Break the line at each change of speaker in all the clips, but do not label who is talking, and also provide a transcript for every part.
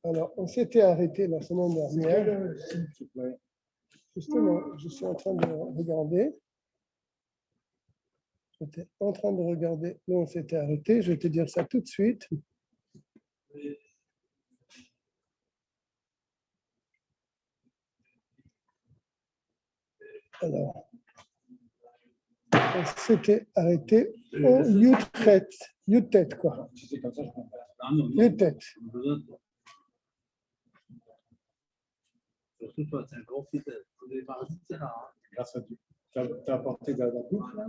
Alors, on s'était arrêté la semaine dernière. Justement, je suis en train de regarder. J'étais en train de regarder où on s'était arrêté. Je vais te dire ça tout de suite. Alors, on s'était arrêté au Yutet, quoi. Yutet.
Surtout toi, c'est un gros fidèle.
Grâce à Dieu. Tu as apporté de la bouffe là?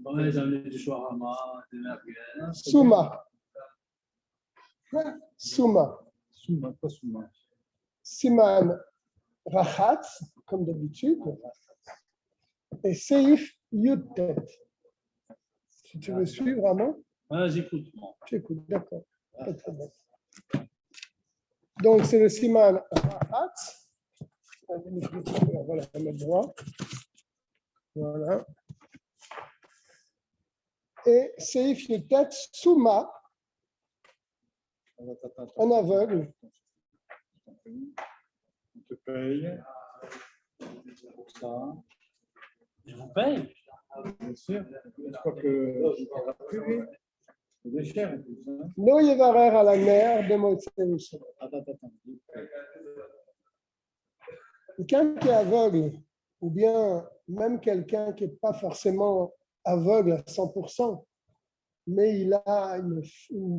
Ouais, j'avais du shawarma, des merguez.
Souma.
Souma, pas Souma.
Siman Rachatz, comme d'habitude. Et Seif Yutet. Si tu veux suivre vraiment.
Ouais, j'écoute.
J'écoute, d'accord. Pas de problème. Donc, c'est le Siman Rachatz. Voilà, on met droit. Voilà. Et Seif Yutet Souma, en aveugle.
On te paye pour ça.
Je vous paye.
Bien sûr. Je crois que c'est cher en plus.
Lo yevarer à la mer de Motsé.
Attends.
Quelqu'un qui est aveugle, ou bien même quelqu'un qui n'est pas forcément aveugle à 100%, mais il a une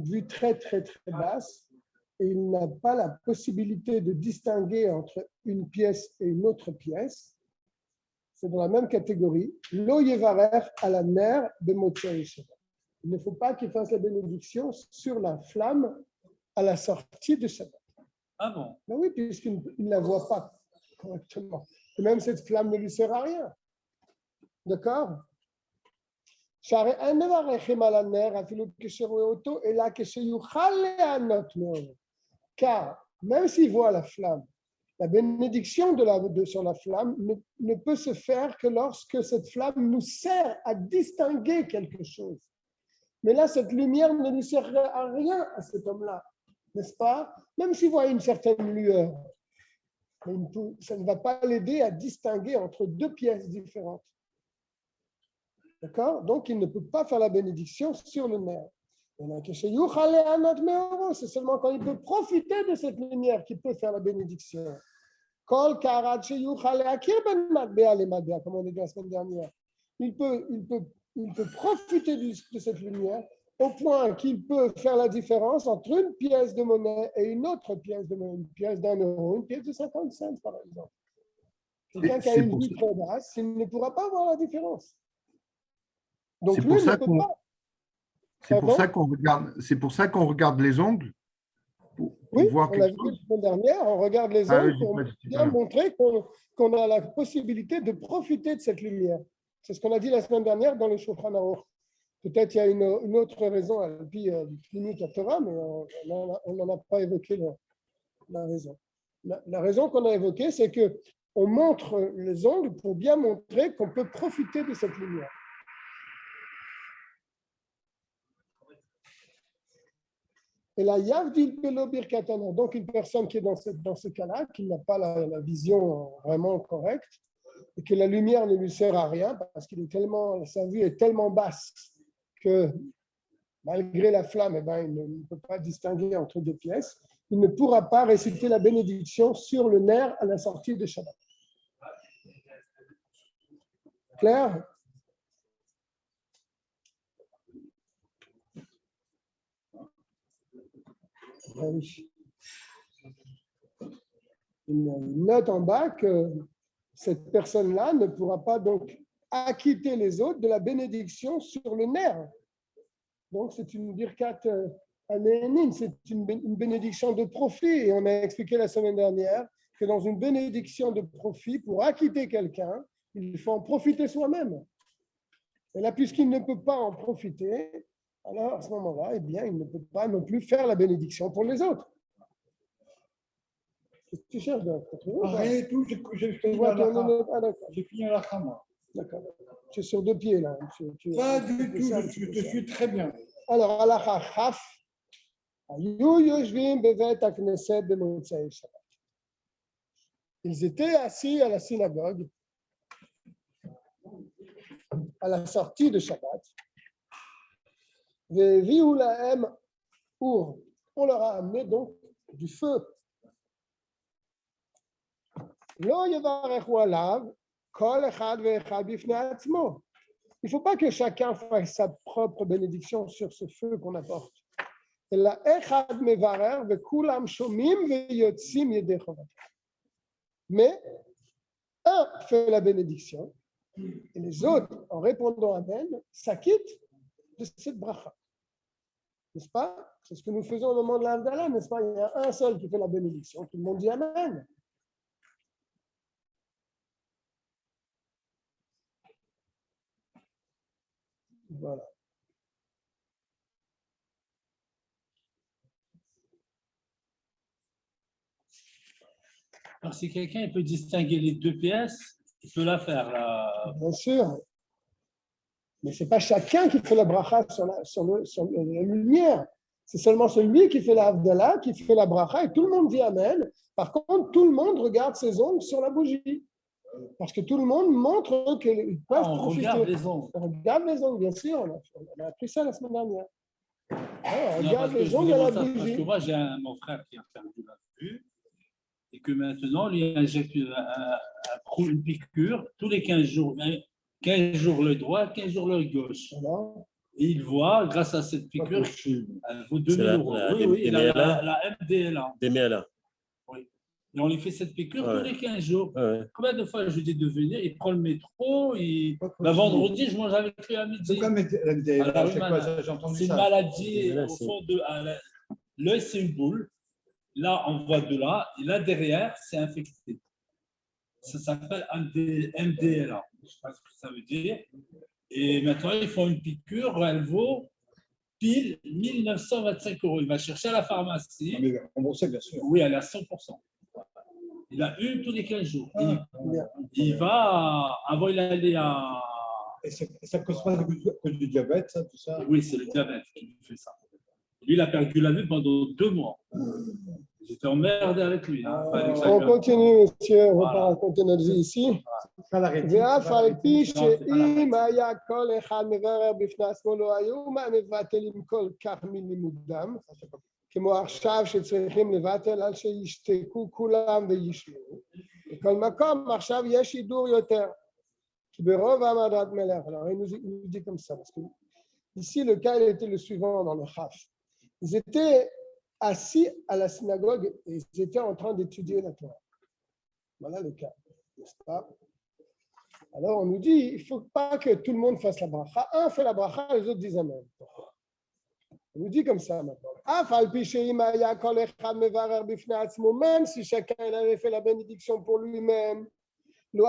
vue très basse et il n'a pas la possibilité de distinguer entre une pièce et une autre pièce, c'est dans la même catégorie. Lo yevarer à la mer de Motsé. Il ne faut pas qu'il fasse la bénédiction sur la flamme à la sortie de Shabbat.
Ah bon?
Ben oui, puisqu'il ne la voit pas correctement. Et même cette flamme ne lui sert à rien. D'accord? Car même s'il voit la flamme, la bénédiction sur la flamme ne peut se faire que lorsque cette flamme nous sert à distinguer quelque chose. Mais là, cette lumière ne lui sert à rien à cet homme-là, n'est-ce pas? Même s'il voit une certaine lueur, ça ne va pas l'aider à distinguer entre deux pièces différentes. D'accord? Donc, il ne peut pas faire la bénédiction sur le nerf. C'est seulement quand il peut profiter de cette lumière qu'il peut faire la bénédiction. Comme on a dit la semaine dernière. Il peut profiter de cette lumière au point qu'il peut faire la différence entre une pièce de monnaie et une autre pièce de monnaie, une pièce d'€1, une pièce de 50 cents, par exemple. Quelqu'un qui a une vue trop basse, il ne pourra pas voir la différence. Donc, lui, il ne peut pas.
C'est pour ça qu'on regarde les ongles.
Oui, on l'a vu la semaine dernière, on regarde les ongles pour bien montrer qu'on a la possibilité de profiter de cette lumière. C'est ce qu'on a dit la semaine dernière dans le Shulchan Aruch. Peut-être il y a une autre raison à la Torah, mais on n'en a pas évoqué la raison. La raison qu'on a évoquée, c'est qu'on montre les ongles pour bien montrer qu'on peut profiter de cette lumière. Et la Yavdil Pelo Birkatana, donc une personne qui est dans ce cas-là, qui n'a pas la vision vraiment correcte, et que la lumière ne lui sert à rien, parce sa vue est tellement basse que malgré la flamme, il ne peut pas distinguer entre deux pièces, il ne pourra pas réciter la bénédiction sur le nerf à la sortie de Shabbat. Clair? Oui. Une note en bas que cette personne-là ne pourra pas donc acquitter les autres de la bénédiction sur le nerf. Donc, c'est une birkat anénine, c'est une bénédiction de profit. Et on a expliqué la semaine dernière que dans une bénédiction de profit, pour acquitter quelqu'un, il faut en profiter soi-même. Et là, puisqu'il ne peut pas en profiter, alors à ce moment-là, il ne peut pas non plus faire la bénédiction pour les autres. Qu'est-ce que tu cherches de
Arrête tout, j'ai fini la Khama.
D'accord. Tu es sur deux pieds là.
Pas du tout, je te suis très bien.
Alors, הלכה כ' היו יושבים בבית הכנסת במוצאי שבת. Ils étaient assis à la synagogue à la sortie de Shabbat. והביאו להם אור. On leur a amené donc du feu. לא יברכו עליו כל אחד ואחד בפני עצמו. Il ne faut pas que chacun fasse sa propre bénédiction sur ce feu qu'on apporte. אלא אחד מברר וכולם שומעים ויוצאים ידי חובתם. Mais un fait la bénédiction et les autres, en répondant Amen, s'acquittent de cette bracha. N'est-ce pas? C'est ce que nous faisons au moment de l'Havdalah, n'est-ce pas? Il y a un seul qui fait la bénédiction, tout le monde dit Amen. Voilà.
Alors, si quelqu'un peut distinguer les deux pièces, il peut la faire. Là.
Bien sûr. Mais ce n'est pas chacun qui fait la bracha sur la lumière. C'est seulement celui qui fait la Havdalah, qui fait la bracha, et tout le monde dit Amen. Par contre, tout le monde regarde ses ongles sur la bougie. Parce que tout le monde montre qu'ils peuvent profiter.
Regarde les ongles.
On regarde les ongles, bien sûr. On a appris ça la semaine dernière. On
Non,
regarde
parce
les
que
ongles à la
parce
bougie.
que moi, j'ai mon frère qui a perdu la vue et que maintenant, lui injecte une piqûre tous les 15 jours. 15 jours le droit, 15 jours le gauche.
Voilà.
Et il voit, grâce à cette piqûre, elle vaut 2 000 euros. Oui, la MDLA.
DMLA.
Oui. Et on lui fait cette piqûre tous les 15 jours.
Ouais.
Combien de fois je lui dis de venir, il prend le métro, vendredi, je mange avec lui à midi.
C'est comme
Alors,
c'est quoi, j'ai entendu
c'est une
ça.
maladie,
Là,
au fond de l'œil, c'est une boule. Là, on voit de là, et là derrière, c'est infecté. Ça s'appelle MDLA. Je ne sais pas ce que ça veut dire. Et maintenant, ils font une piqûre, elle vaut pile 1925 euros. Il va chercher à la pharmacie.
Mais remboursé, bien sûr.
Oui, elle est à 100%. Il a une tous les 15 jours. Il va, avant, il allait à.
Et ça cause pas que du diabète, ça, tout ça?
Oui, c'est le diabète qui lui fait ça. Lui, il a perdu la vue pendant 2 mois. J'étais emmerdé avec lui. Hein.
On continue, monsieur. On va pas raconter notre vie ici. ואף על פי שאם היה כל אחד מברר בפני עצמו לא היו מבטלים כל כך מלימודם, כמו עכשיו שצריכים לבטל על שישתקו כולם וישמעו. בכל מקום עכשיו יש שידור יותר. כי ברוב העמדת מלך, alors il nous dit comme ça, parce que ici le cas était le suivant dans le Chaf. Ils étaient assis à la synagogue et ils étaient en train d'étudier la Torah. Voilà le cas, n'est-ce pas? Alors on nous dit, il ne faut pas que tout le monde fasse la bracha. Un fait la bracha, les autres disent Amen. On nous dit comme ça maintenant. Même si chacun avait fait la bénédiction pour lui-même, ils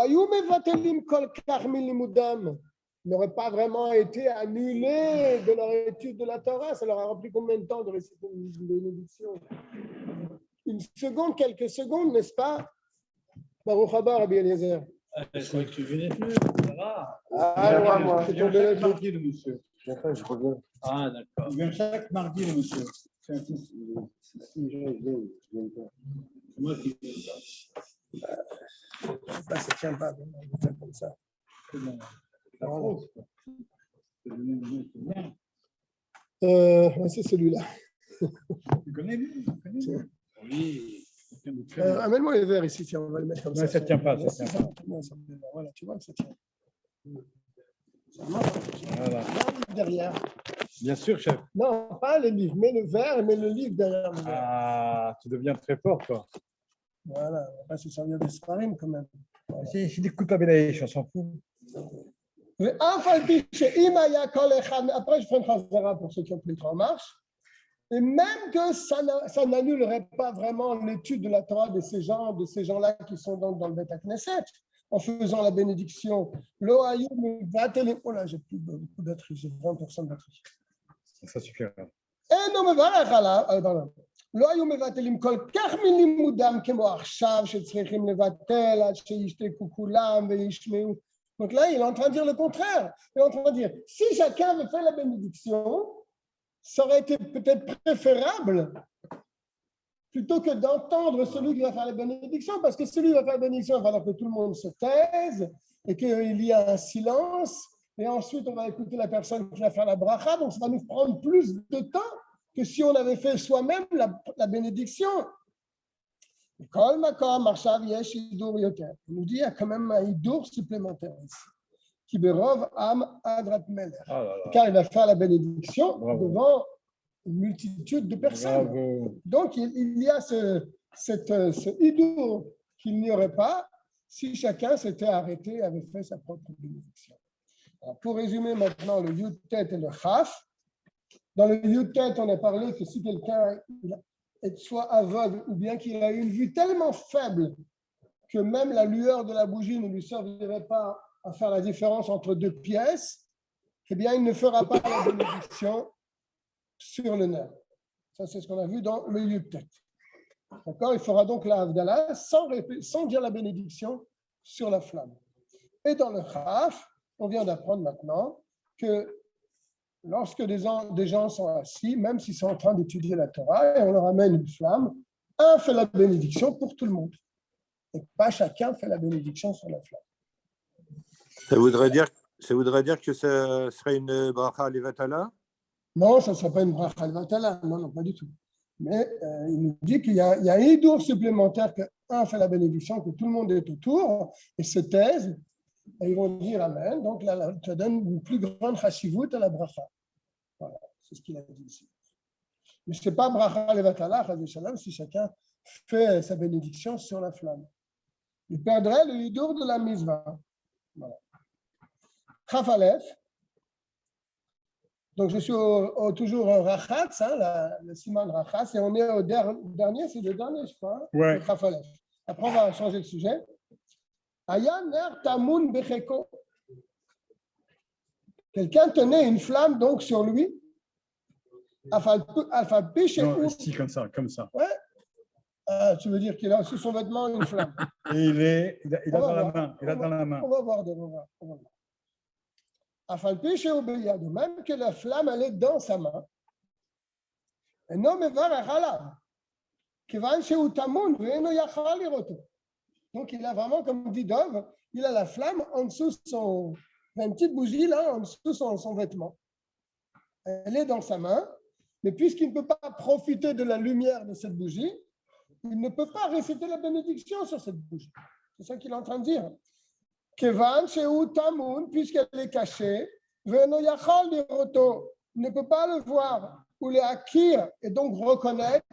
n'auraient pas vraiment été annulés de leur étude de la Torah. Ça leur a repris combien de temps de réciter une bénédiction? Une seconde, quelques secondes, n'est-ce pas? Baruch haba, Rabbi Eliezer.
Je croyais que tu venais plus. Ça va?
Moi.
Il vient chaque mardi, le monsieur.
Je reviens.
Ah, d'accord.
Il vient chaque mardi, le monsieur. C'est un coup.
C'est moi qui viens.
Ça ne tient pas comme ça.
C'est bon. La grosse, quoi.
C'est celui-là.
Tu connais lui?
Oui.
Amène-moi les verres ici, tiens, on va le mettre comme ça.
Ça ne tient pas, ça tient pas.
Voilà, tu vois que ça tient.
Voilà.
Derrière.
Bien sûr, chef.
Non, pas le livre, mais le verre, mais le livre derrière le verre.
Ah, tu deviens très fort, toi.
Voilà, on va pas se servir des sparines quand même.
Si n'écoute pas Belaïch, on s'en fout.
Après, je ferai une phrase pour ceux qui ont pris le en marche. Et même que ça n'annulerait pas vraiment l'étude de la Torah de ces gens-là qui sont dans le Beth Knesset, en faisant la bénédiction. Oh là, j'ai plus beaucoup de batterie, j'ai 20% de batterie.
Ça suffira.
לא היו מבטלים כל כך מלימודם כמו עכשיו שצריכים לבטל עד שישתקו כולם וישמעו. Donc là, il est en train de dire le contraire. Il est en train de dire, si chacun veut faire la bénédiction, ça aurait été peut-être préférable plutôt que d'entendre celui qui va faire la bénédiction, parce que celui qui va faire la bénédiction, il va falloir que tout le monde se taise et qu'il y a un silence. Et ensuite, on va écouter la personne qui va faire la bracha. Donc, ça va nous prendre plus de temps que si on avait fait soi-même la bénédiction. Il nous dit qu'il y a quand même un hidour supplémentaire ici. Qui berov am adrat melech. Car il va faire la bénédiction devant une multitude de personnes.
Bravo.
Donc, il y a ce hidour qu'il n'y aurait pas si chacun s'était arrêté et avait fait sa propre bénédiction. Alors, pour résumer maintenant le Yud-Tet et le Chaf, dans le Yud-Tet, on a parlé que si quelqu'un est soit aveugle ou bien qu'il a une vue tellement faible que même la lueur de la bougie ne lui servirait pas à faire la différence entre deux pièces, eh bien, il ne fera pas la bénédiction sur le nerf. Ça, c'est ce qu'on a vu dans le Yud-Tet. D'accord? Il fera donc la Havdalah sans dire la bénédiction sur la flamme. Et dans le Chaf, on vient d'apprendre maintenant que lorsque des gens sont assis, même s'ils sont en train d'étudier la Torah, et on leur amène une flamme, un fait la bénédiction pour tout le monde. Et pas chacun fait la bénédiction sur la flamme.
Ça voudrait dire que ce serait une bracha levatala?
Non, ça ne sera pas une bracha levatala. Non, pas du tout. Mais il nous dit qu'il y a un hidour supplémentaire qu'un fait la bénédiction, que tout le monde est autour et se taise, et ils vont dire Amen. Donc là, ça donne une plus grande chashivut à la bracha. Voilà, c'est ce qu'il a dit ici. Mais ce n'est pas bracha levatala, si chacun fait sa bénédiction sur la flamme. Il perdrait le hidour de la misva. Voilà. Chaf Aleph. Donc je suis toujours au Rachatz, le Siman Rachatz, et on est au dernier, c'est le dernier, je crois,
Ouais.
le Chaf Aleph. Après, on va changer de sujet. Aya ner tamun becheko. Quelqu'un tenait une flamme donc sur lui.
Non, si, comme ça.
Ouais. Ah, tu veux dire qu'il a sous son vêtement une flamme.
Et il a dans la main. Il a dans la main.
On va voir. De même que la flamme, elle est dans sa main. Un homme va à donc il a vraiment, comme dit Dov, il a la flamme en dessous une petite bougie là, en dessous son vêtement. Elle est dans sa main, mais puisqu'il ne peut pas profiter de la lumière de cette bougie, il ne peut pas réciter la bénédiction sur cette bougie. C'est ça qu'il est en train de dire. Kevan Sheu Tamun, puisqu'elle est cachée, Veno Yachal Liroto, ne peut pas le voir, ou les Akir, et donc reconnaître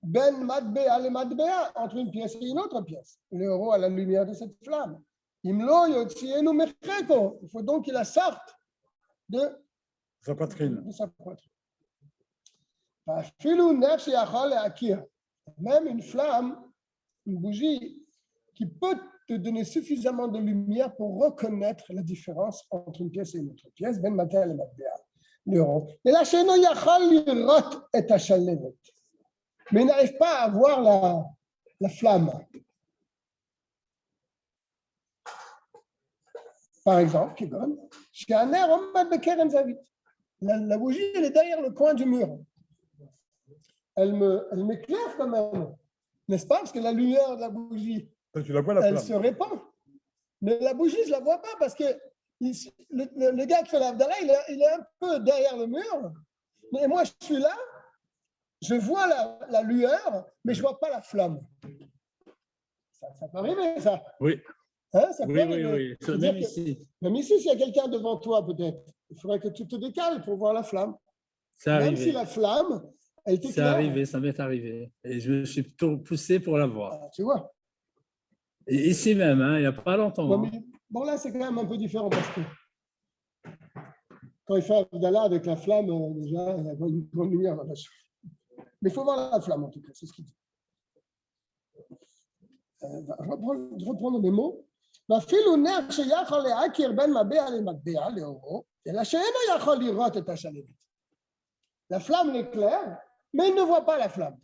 Ben Madbea le Madbea, entre une pièce et une autre pièce. L'euro à la lumière de cette flamme. Imlo Yotzienu Mecheko, il faut donc qu'il la sorte de
Sa poitrine.
Même une flamme, une bougie, qui peut te donner suffisamment de lumière pour reconnaître la différence entre une pièce et une autre pièce. Ben Matel et Matbea, l'euro. Et la Sheno Yachal Lirot et Hashalevet. Mais il n'arrive pas à voir la flamme. Par exemple, la bougie, elle est derrière le coin du mur. Elle m'éclaire quand même, n'est-ce pas? Parce que la lumière de la bougie,
Tu la vois, la
elle
flamme.
se répand. Mais la bougie, je ne la vois pas parce que le gars qui fait l'Avdala, il est un peu derrière le mur. Mais moi, je suis là, je vois la lueur, mais je ne vois pas la flamme. Ça peut arriver, ça.
Oui.
Hein, ça peut
Oui,
arriver.
même ici.
Même ici, s'il y a quelqu'un devant toi, peut-être, il faudrait que tu te décales pour voir la flamme.
C'est
Même
arrivé.
si la flamme, elle t'éclaire.
C'est arrivé, ça m'est arrivé. Et je me suis plutôt poussé pour la voir.
Ah, tu vois.
Et ici même, il n'y a pas longtemps.
Ouais, mais, bon, là, c'est quand même un peu différent parce que quand il fait Abdallah avec la flamme, déjà, il y a une grande lumière là-dessus. Mais il faut voir la flamme, en tout cas, c'est ce qu'il dit. Je reprends mes mots. La flamme l'éclaire, mais il ne voit pas la flamme.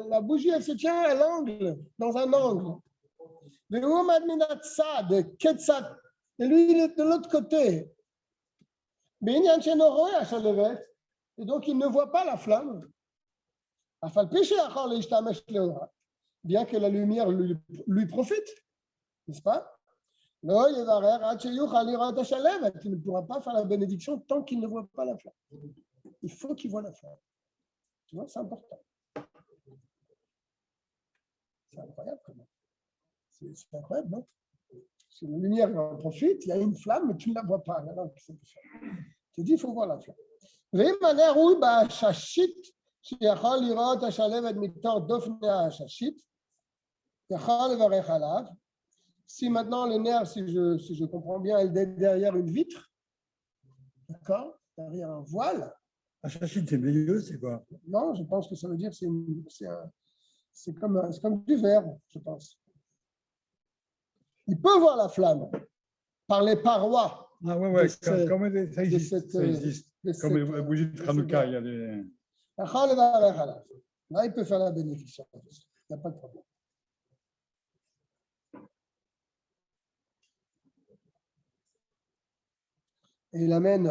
La bougie, elle se tient à l'angle, dans un angle. Ve'umad minat tzad, ketzad. Et lui, il est de l'autre côté. Binyan sheno roya shalevet. Et donc, il ne voit pas la flamme. Afal pi sheyachol leishtamesh leora. Bien que la lumière lui profite, n'est-ce pas? Lo yevarer ad sheyuchal lirot hashalevet. Il ne pourra pas faire la bénédiction tant qu'il ne voit pas la flamme. Il faut qu'il voit la flamme. Tu vois, c'est important. C'est incroyable quand même. C'est incroyable, non? Si la lumière en profite, il y a une flamme, mais tu ne la vois pas. Alors, qu'est-ce que tu fais? Tu dis, il faut voir la flamme. Si maintenant le nerf, si je comprends bien, elle est derrière une vitre, d'accord, derrière un voile.
Hachachit, c'est milieu, c'est quoi?
Non, je pense que ça veut dire que c'est comme du verre, je pense. Il peut voir la flamme par les parois.
Ah ouais,
ça
existe. Ça existe. Comme les bougies de Hanouka, il y a des...
Là, il peut faire la bénédiction. Il n'y a pas de problème. Et il amène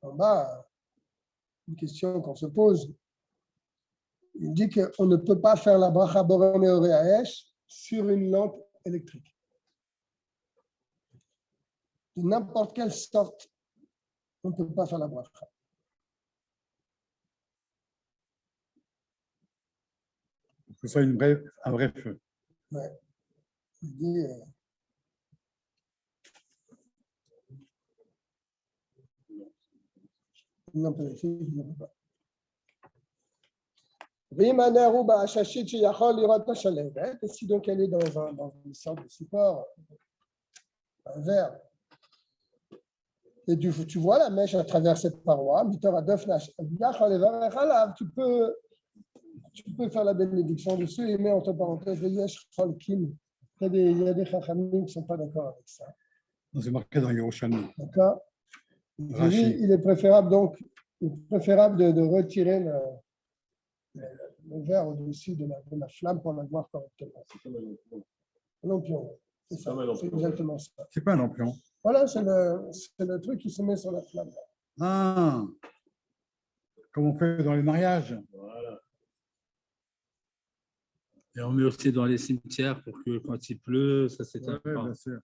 en bas une question qu'on se pose. Il dit qu'on ne peut pas faire la bracha boré meoré haesh sur une lampe électrique. De n'importe quelle sorte, on ne peut pas faire la bracha.
Que ce soit un vrai feu.
Ouais. Il dit, une lampe électrique, il ne peut pas. Et si donc elle est dans une sorte de support, un verre, et tu vois la mèche à travers cette paroi, tu peux faire la bénédiction dessus et mettre entre parenthèses le yesh cholkim. Il y a des chachamim qui ne sont pas d'accord avec ça.
C'est marqué dans Yerushalmi.
D'accord. Il est préférable donc de retirer le verre au-dessus de la flamme pour la voir correctement. Un lampion. C'est exactement ça.
C'est pas un lampion.
Voilà, c'est le truc qui se met sur la flamme.
Ah, comme on fait dans les mariages.
Voilà. Et on met aussi dans les cimetières pour que quand il pleut, ça s'éteint pas.
Bien sûr.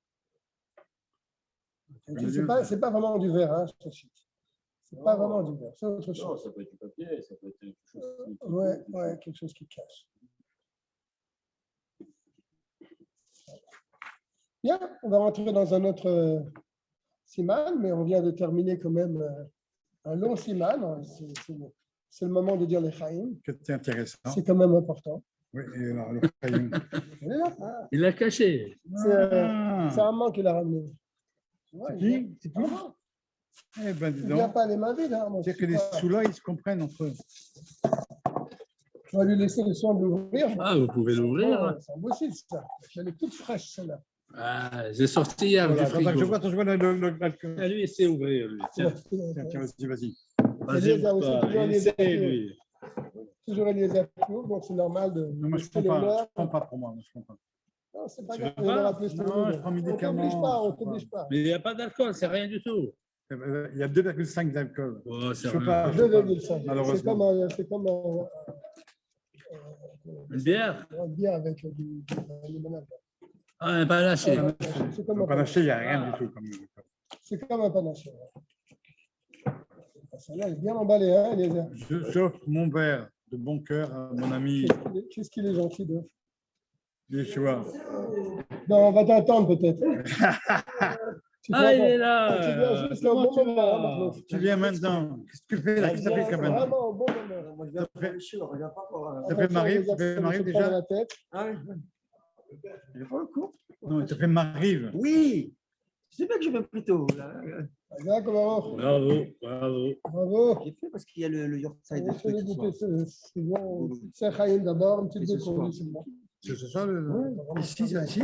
C'est pas vraiment du verre, hein, c'est pas vraiment du verre, c'est autre chose.
Non, ça peut être du papier, ça peut être quelque chose.
Ouais, quelque chose qui cache. Bien, on va rentrer dans un autre siman, mais on vient de terminer quand même un long siman. C'est le moment de dire les chaim.
C'est intéressant.
C'est quand même important.
Oui, et alors, le chaim.
Il l'a caché.
C'est un manque qu'il a ramené.
C'est qui? C'est qui? Eh ben, dis
Il n'y a
donc.
pas les mains vides. Hein,
C'est-à-dire que les sous-là, ils se comprennent entre eux.
Je vais lui laisser le soin de l'ouvrir.
Ah, vous pouvez l'ouvrir.
C'est impossible, ça. Elle est toute fraîche, celle-là.
Ah, j'ai sorti hier
Voilà,
du frigo.
je vois le...
Ah, lui, il sait ouvrir. Lui. Tiens,
Tiens, vas-y.
vas-y, il sait, lui.
Toujours Eliezer Plouf, donc c'est normal de.
Non, moi, je ne prends pas pour moi. Je prends pas.
Non, c'est pas
Tu
grave.
veux
Il y en
pas?
aura plus.
Non, je prends médicaments.
On ne t'oblige pas.
Mais il n'y a pas d'alcool, c'est rien du tout.
Il y a 2,5 d'alcool.
Oh, c'est
Je peux
rien.
pas.
2,5.
Malheureusement.
C'est comme
Une bière?
une bière avec du limonade.
Ah, un panaché.
C'est comme
Un
un
panaché, il n'y a rien du tout.
C'est comme un panaché. Celle-là est bien emballée, hein, Eliezer.
J'offre mon verre de bon cœur à mon ami
Qu'est-ce qu'il est gentil de.
Yeshua.
Non, on va t'attendre peut-être.
Ah, il est là.
Tu viens juste au bon moment, hein, Marlos.
Tu viens maintenant. Qu'est-ce que tu fais là? Qu'est-ce que ça fait quand même?
Vraiment au bon moment.
Ça fait Marie déjà?
La tête.
Il est pas au cours? Non, ça fait Marive.
Oui, c'est bien que je vais plus tôt.
D'accord,
Bravo.
bravo.
J'ai fait parce qu'il y a le Yorkshire.
On fait goûter c'est bon. C'est Chaim d'abord, une petite découverte. C'est bon.
C'est ça le. Ici, c'est ici.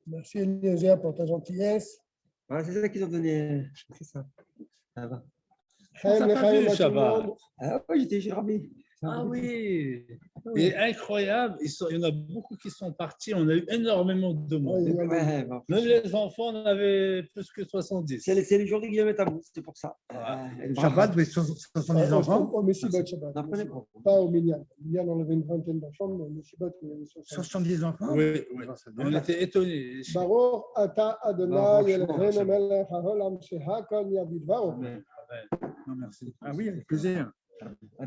Merci Eliezer pour ta gentillesse.
Voilà, c'est ça qu'ils ont donné. C'est ça. Ça va.
Chaim,
Ça
les
va
Chaim
plus,
à tout
ça
le
va.
monde.
Ah oui, j'ai ramené.
Ah oui, et incroyable, il y en a beaucoup qui sont partis, on a eu énormément de demandes.
Ouais, bah,
Même les enfants, on avait plus que 70.
c'est les journées qui viennent à bout, c'est pour ça.
Shabbat, mais 70 enfants.
Au Messibot Shabbat.
Non, prenez pas.
Pas au Minyan. Au Minyan, on avait une vingtaine d'enfants, mais au Messibot, on avait 60.
70 enfants.
Oui, oui.
Ça
On
dépasse.
était étonnés.
Baruch ata Adonai
Non,
Eloheinu
franchement,
melech haolam shehakol yabidvaro.
Amen.
Non, merci. Ah oui, avec plaisir.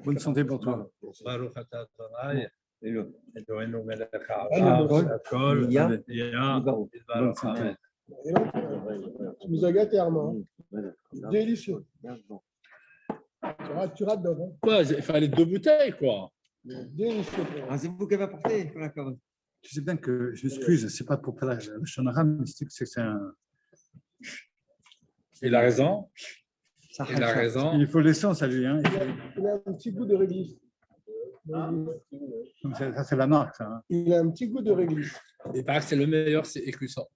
Bonne santé pour toi.
Baruch atah Adonai,
Et l'autre.
Eloheinu melech
Amen.
haolam, hakol,
Yah,
Yah,
Yidbarou.
Yidbarou.
Bonne santé.
Amen.
Et donc, tu nous as gâtés, Armand. Délicieux. Tu rates d'or. Hein.
Quoi, il fallait 2 bouteilles, quoi.
Délicieux.
Ah, c'est vous qui avez apporté. D'accord.
Tu sais bien que je m'excuse, c'est pas pour faire la shonara, mais c'est un.
Il a raison.
Ça
Il a raison.
Il faut l'essence à lui. Hein.
Il a un petit goût de réglisse.
Ça, c'est la marque, ça. Hein.
Il a un petit goût de réglisse.
Il paraît que c'est le meilleur, c'est écusson.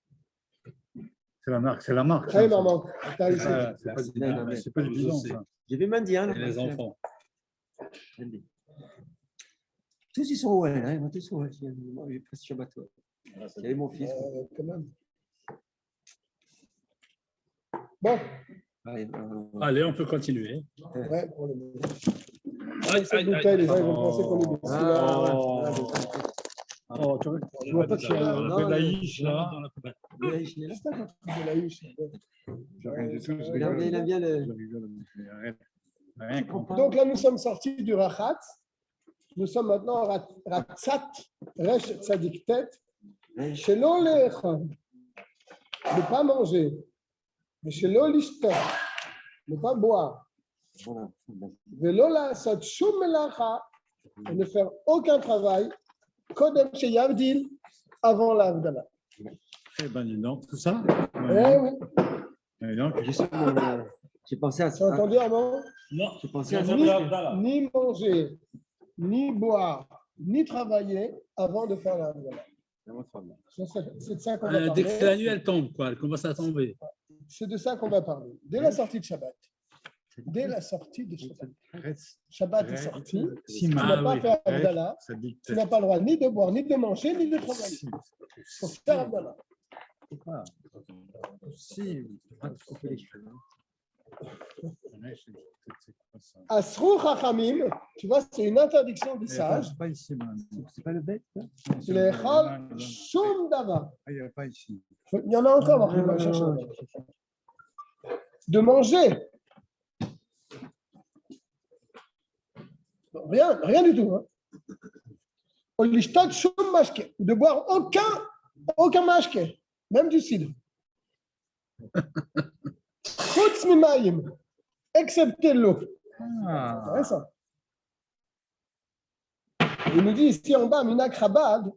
C'est la marque, c'est la marque. ça.
Allez, maman. T'as
C'est
ici.
pas- c'est pas du- c'est pas du bidon, ça.
J'ai vu Mandy, hein.
Et les enfants.
Tous ils sont au L, hein. Tous sont au L. J'ai presque Shabbat. Il y avait mon fils.
Quand même. Bon,
Allez,
Allez, on peut continuer.
ouais, pour le moment.
Aïe,
Cette
aïe,
bouteille,
aïe.
les gens ils vont penser qu'on est des
Oh.
Oh, tu vois,
Je vois pas qu'il y a
Non,
peu
non,
d'Aïch, là.
Dans la poubelle.
Qu'est-ce qu'il est là?
Juste un truc de la huche.
J'ai rien du tout, je
Il aime bien, il aime bien le.
Je rigole, mais rien contre.
Donc là, nous sommes sortis du Rachat. Nous sommes maintenant à Ratzat, Resh Tzadik Tet. Chez l'Olechon, ne pas manger. Mais chez l'Olishter, ne pas boire.
Voilà.
Velola Sat Shum Melacha, et ne faire aucun travail. Kodem chez Yavdil, avant l'Avdala.
Eh ben, dis donc, tout ça.
Eh oui,
Et donc,
Justement, j'ai pensé à
tu as
ça.
entendu avant?
Non,
J'ai pensé à ça.
Ni,
parce que-
ni manger, ni boire, ni travailler avant de faire l'Avdala. C'est de ça qu'on va
dès que la
parler.
nuit, elle tombe, quoi. Elle commence à tomber.
C'est de ça qu'on va parler. Dès la sortie de Shabbat. Dès la sortie de Shabbat. Shabbat est sorti.
Si
Tu n'as
Ah
pas
oui.
fait Abdallah.
ça dit
Tu n'as pas le droit ni de boire, ni de manger, ni de travailler. Il faut faire Abdallah.
Si,
Asrou Chachamim, tu vois, c'est une interdiction des sages.
Pas ici, madame.
C'est pas le bête, ça?
Tu les chol shum dava.
Il n'y a pas ici.
Il y en a encore, Marc, on va chercher. De manger. Rien du tout. Hein. Olishtat shum mashke. De boire aucun mashke, même du cidre. Chutz mimayim, excepté l'eau. Intéressant. Il nous dit ici en bas, Minak Chabad,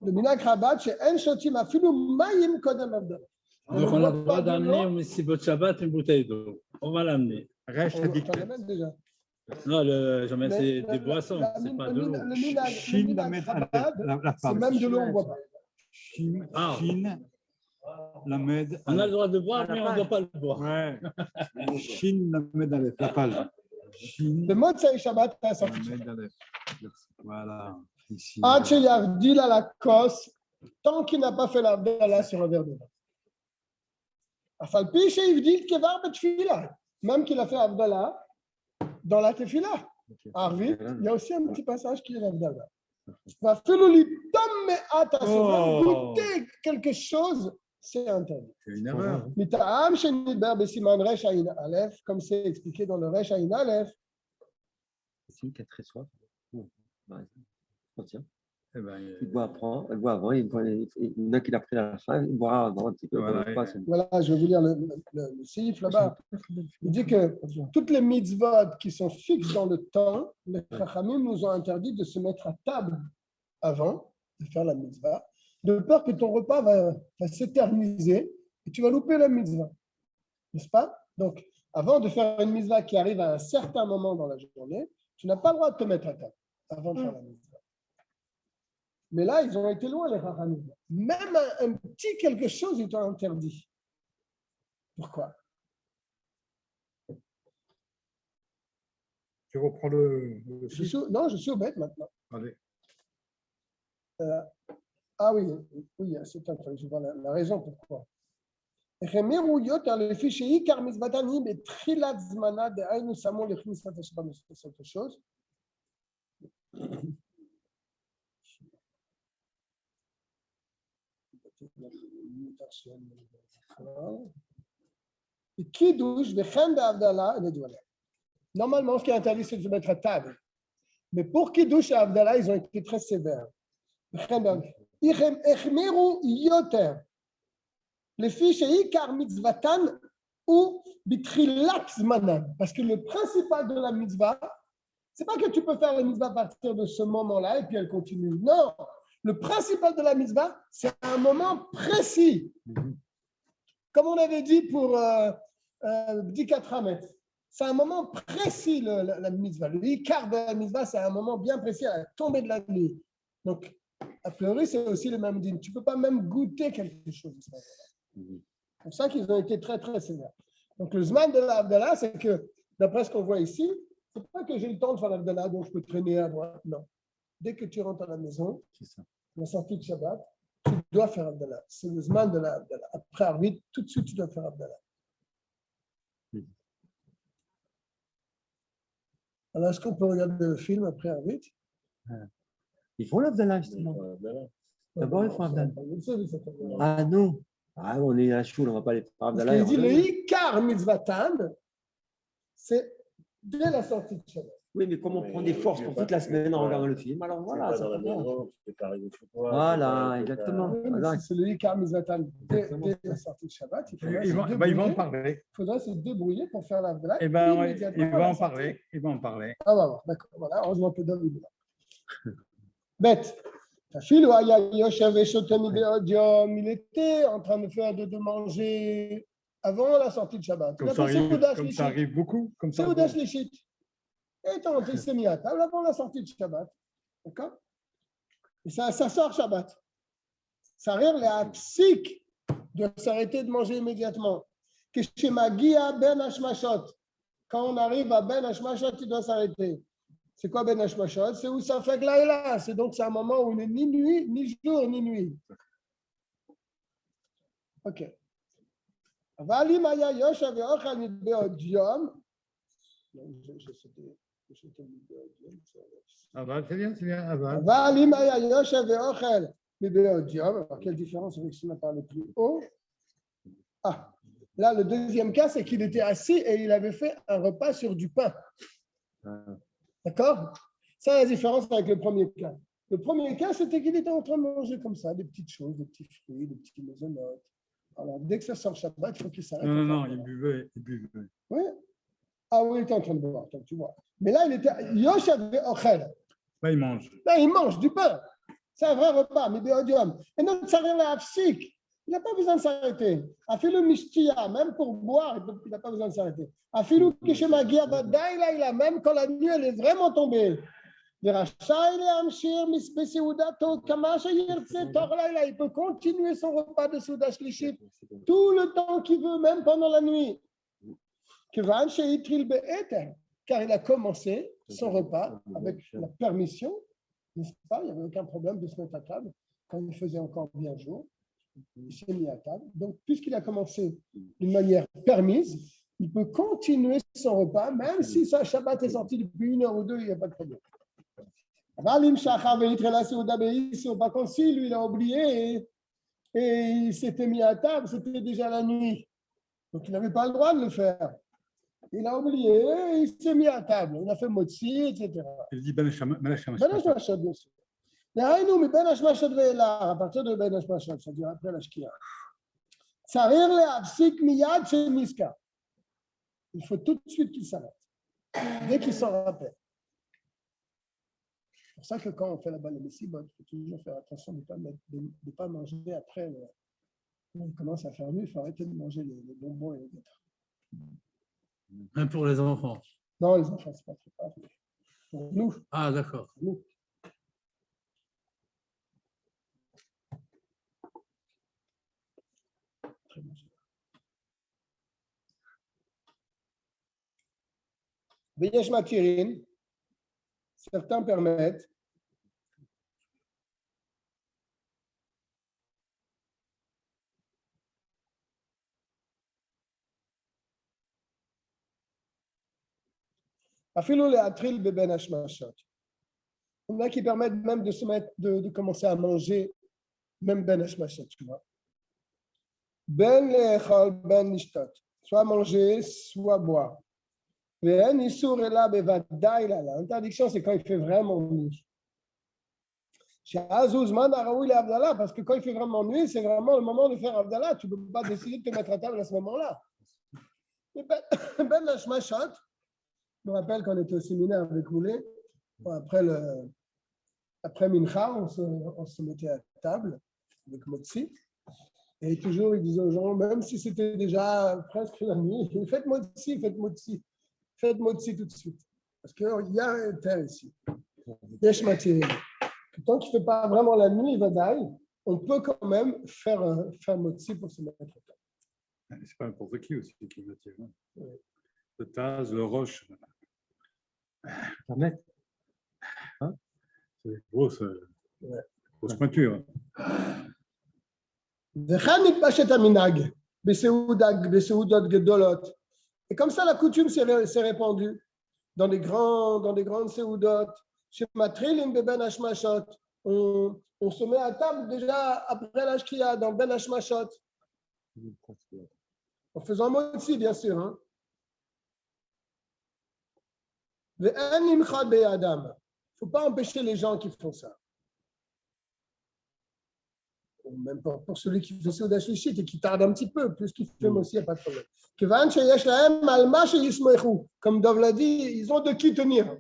le Minak Chabad, c'est En Shotim Afilu Mayim Kodem Abdallah.
Donc, on a le droit d'amener au Messibot Shabbat une bouteille d'eau. On va l'amener.
Reste
On
dicté.
l'amène déjà.
Non, j'en mets
Mais
des boissons, c'est pas de l'eau.
Le Minak
Chine la met à la
c'est
femme.
même de l'eau, on ne boit pas.
Chine,
Ah.
Chine, la met.
On a le droit de boire, mais on ne doit pas le boire.
Ouais. Chine, la met dans la page. Chine,
Le mot c'est Shabbat à la
la
sortie.
met dans la. Voilà. Ici.
Ad Yavdil à la kos, tant qu'il n'a pas fait l'Abdallah sur un verre de vin. Afalpi Yavdil Kevar Betfila, même qu'il a fait Abdallah dans la Tefila. Arvit, il y a aussi un petit passage qui est l'Abdallah. Va feloli tom me attention, goûter quelque chose, c'est interdit.
C'est une erreur.
Mita'am sheniber besiman resh ayin aleph, comme c'est expliqué dans le resh ayin aleph.
C'est une qui a très soif. Tiens.
Eh ben,
Il boit avant, il y en a qui l'a pris à la fin, il boira avant un petit peu.
Voilà,
Voilà, je vais vous lire le sif là-bas. Il dit que toutes les mitzvot qui sont fixes dans le temps, les Chachamim nous ont interdit de se mettre à table avant de faire la mitzvah, de peur que ton repas va s'éterniser et tu vas louper la mitzvah. N'est-ce pas? Donc, avant de faire une mitzvah qui arrive à un certain moment dans la journée, tu n'as pas le droit de te mettre à table avant de faire la mitzvah. Mais là, ils ont été loin, les Chachamim. Même un petit quelque chose, ils t'ont interdit. Pourquoi?
Tu reprends le fil.
Non, je suis au bête maintenant.
Allez.
Ah oui, oui, c'est un truc. Je vois la raison pourquoi. החמירו יותר לפי שעיקר מצוותן היא בתחילת זמנה, דהיינו סמוך לכניסת השבת לעשות השעות. קידוש וכן בהבדלה לדבלה. Normalement, ce qui est interdit, c'est de se mettre à table. Mais pour Kiddush et Abdallah, ils ont été très sévères. החמירו יותר. לפי שעיקר מצוותן הוא בתחילת זמנן. Parce que le principal de la mitzvah, c'est pas que tu peux faire la mitzvah à partir de ce moment-là et puis elle continue. Non, le principal de la mitzvah, c'est un moment précis. Comme on avait dit pour Bdikat Hametz. C'est un moment précis, la mitzvah. Le ikar de la mitzvah, c'est un moment bien précis à la tombée de la nuit. Donc, a priori, c'est aussi le même dîme. Tu ne peux pas même goûter quelque chose. C'est pour ça qu'ils ont été très, très sévères. Donc, le Zman de l'Abdallah, c'est que, d'après ce qu'on voit ici, ce n'est pas que j'ai le temps de faire l'Abdallah, donc je peux traîner à droite. Non. Dès que tu rentres à la maison, la sortie de Shabbat, tu dois faire Abdallah. C'est le Zman de l'Abdallah. Après Arvit, tout de suite, tu dois faire Abdallah. Alors, est-ce qu'on peut regarder le film après Arvit?
Ils font l'Abdallah, justement. D'abord, ils font Abdallah. Ah non. Ah, on est à Choul, on ne va pas aller faire
Parce
Abdallah.
qu'il dit le Ikar Mitzvatan, c'est dès la sortie de Shabbat.
Oui, mais comme on prend des forces pour toute la semaine en regardant le film, alors voilà. Ça voilà, exactement.
Oui, c'est le Ikar Mitzvatan dès la sortie de Shabbat.
Ils vont en parler.
Il faudra se débrouiller pour faire l'Abdallah.
Eh ben, il va en parler. Il va en parler.
Ah, bah, d'accord. Voilà, heureusement que David est là. Bête. Il était en train de manger avant la sortie de Shabbat.
Comme ça arrive beaucoup. Comme ça.
Et il s'est mis à table avant la sortie de Shabbat. D'accord? Et ça sort Shabbat. Ça rire les apsiques de s'arrêter de manger immédiatement. Que chez Magia Ben Hashmashot, quand on arrive à Ben Hashmashot, il doit s'arrêter. C'est quoi Ben Hashmashot? C'est où ça fait Laïla. C'est donc un moment où il n'est ni nuit, ni jour, ni nuit. Ok. Avalim aya yosha ve'ochal midbeot yom.
Aval, c'est bien. Aval.
Avalim aya yosha ve'ochal midbeot yom. Alors, quelle différence avec ce qu'on a parlé plus haut? Ah, là, le deuxième cas, c'est qu'il était assis et il avait fait un repas sur du pain. D'accord? C'est la différence avec le premier cas. Le premier cas, c'était qu'il était en train de manger comme ça, des petites choses, des petits fruits, des petits maisonnottes. Alors, dès que ça sort Shabbat, il faut qu'il s'arrête.
Non, il buvait.
Oui. Ah oui, il était en train de boire, tu vois. Mais là, il était. Yosh avait ochel.
Là, il mange.
Là, il mange du pain. C'est un vrai repas, mais béodium. Et notre sarire la afsik. Il n'a pas besoin de s'arrêter. Afilou mishtia, même pour boire, il n'a pas besoin de s'arrêter. Afilou kishemagia vadaïla, même quand la nuit elle est vraiment tombée. Il peut continuer son repas de Souda Shlishit tout le temps qu'il veut, même pendant la nuit. Car il a commencé son repas avec la permission, n'est-ce pas? Il n'y avait aucun problème de se mettre à table quand il faisait encore bien jour. Il s'est mis à table. Donc, puisqu'il a commencé d'une manière permise, il peut continuer son repas, même si sa Shabbat est sorti depuis 1 heure ou 2, il n'y a pas de problème. Par contre, si lui, il a oublié et il s'était mis à table, c'était déjà la nuit. Donc, il n'avait pas le droit de le faire. Il a oublié et il s'est mis à table. Il a fait motzi, etc.
Il dit Ben Hashmashot.
bien sûr. Mais Ben Hashmashot là, à partir de Ben Hashmashot, c'est-à-dire après la Shkia. Tsarir le Afsik miyad chez Niska. Il faut tout de suite qu'il s'arrête. Dès qu'il s'en rappelle. C'est pour ça que quand on fait la balle ici, il faut toujours faire attention de ne pas manger après. On commence à faire mieux, il faut arrêter de manger les bonbons et les gâteaux.
Même pour les enfants.
Non, les enfants, c'est pas très grave. Pour nous.
Ah, d'accord.
Pour nous. Veyesh matirin, certains permettent. Afilou le atril beben hashmashot. Il y en a qui permettent même de se mettre, de commencer à manger, même ben hashmashot, tu vois. Ben lechol, ben nishtot. Soit manger, soit boire. L'interdiction, c'est quand il fait vraiment nuit. Parce que quand il fait vraiment nuit, c'est vraiment le moment de faire Abdallah. Tu ne peux pas décider de te mettre à table à ce moment-là. Ben Hashmashot, je me rappelle quand on était au séminaire avec Moulé, après Mincha, on se mettait à table avec Motsi. Et toujours, il disait aux gens, même si c'était déjà presque la nuit, faites Motsi, faites Motsi. Faites Motsi tout de suite. Parce qu'il y a un terre ici. Yesh matériel. Tant qu'il ne fait pas vraiment la nuit, on peut quand même faire Motsi pour se mettre à table.
C'est pas n'importe qui aussi qui le tient. Le Taz, le Roche.
Permettre.
Hein? C'est une grosse pointure.
Et comme ça, la coutume s'est répandue dans des grandes séoudotes. Chez Matrilim Ben Hashmashot, on se met à table déjà après l'Ashkia dans Ben Hashmashot. En faisant Motsi, bien sûr. Hein. Il ne faut pas empêcher les gens qui font ça. Même pour celui qui fait Seuda Shlishit et qui tarde un petit peu, plus qu'il fait aussi, il n'y a pas de problème. Comme Dov l'a dit, ils ont de qui tenir.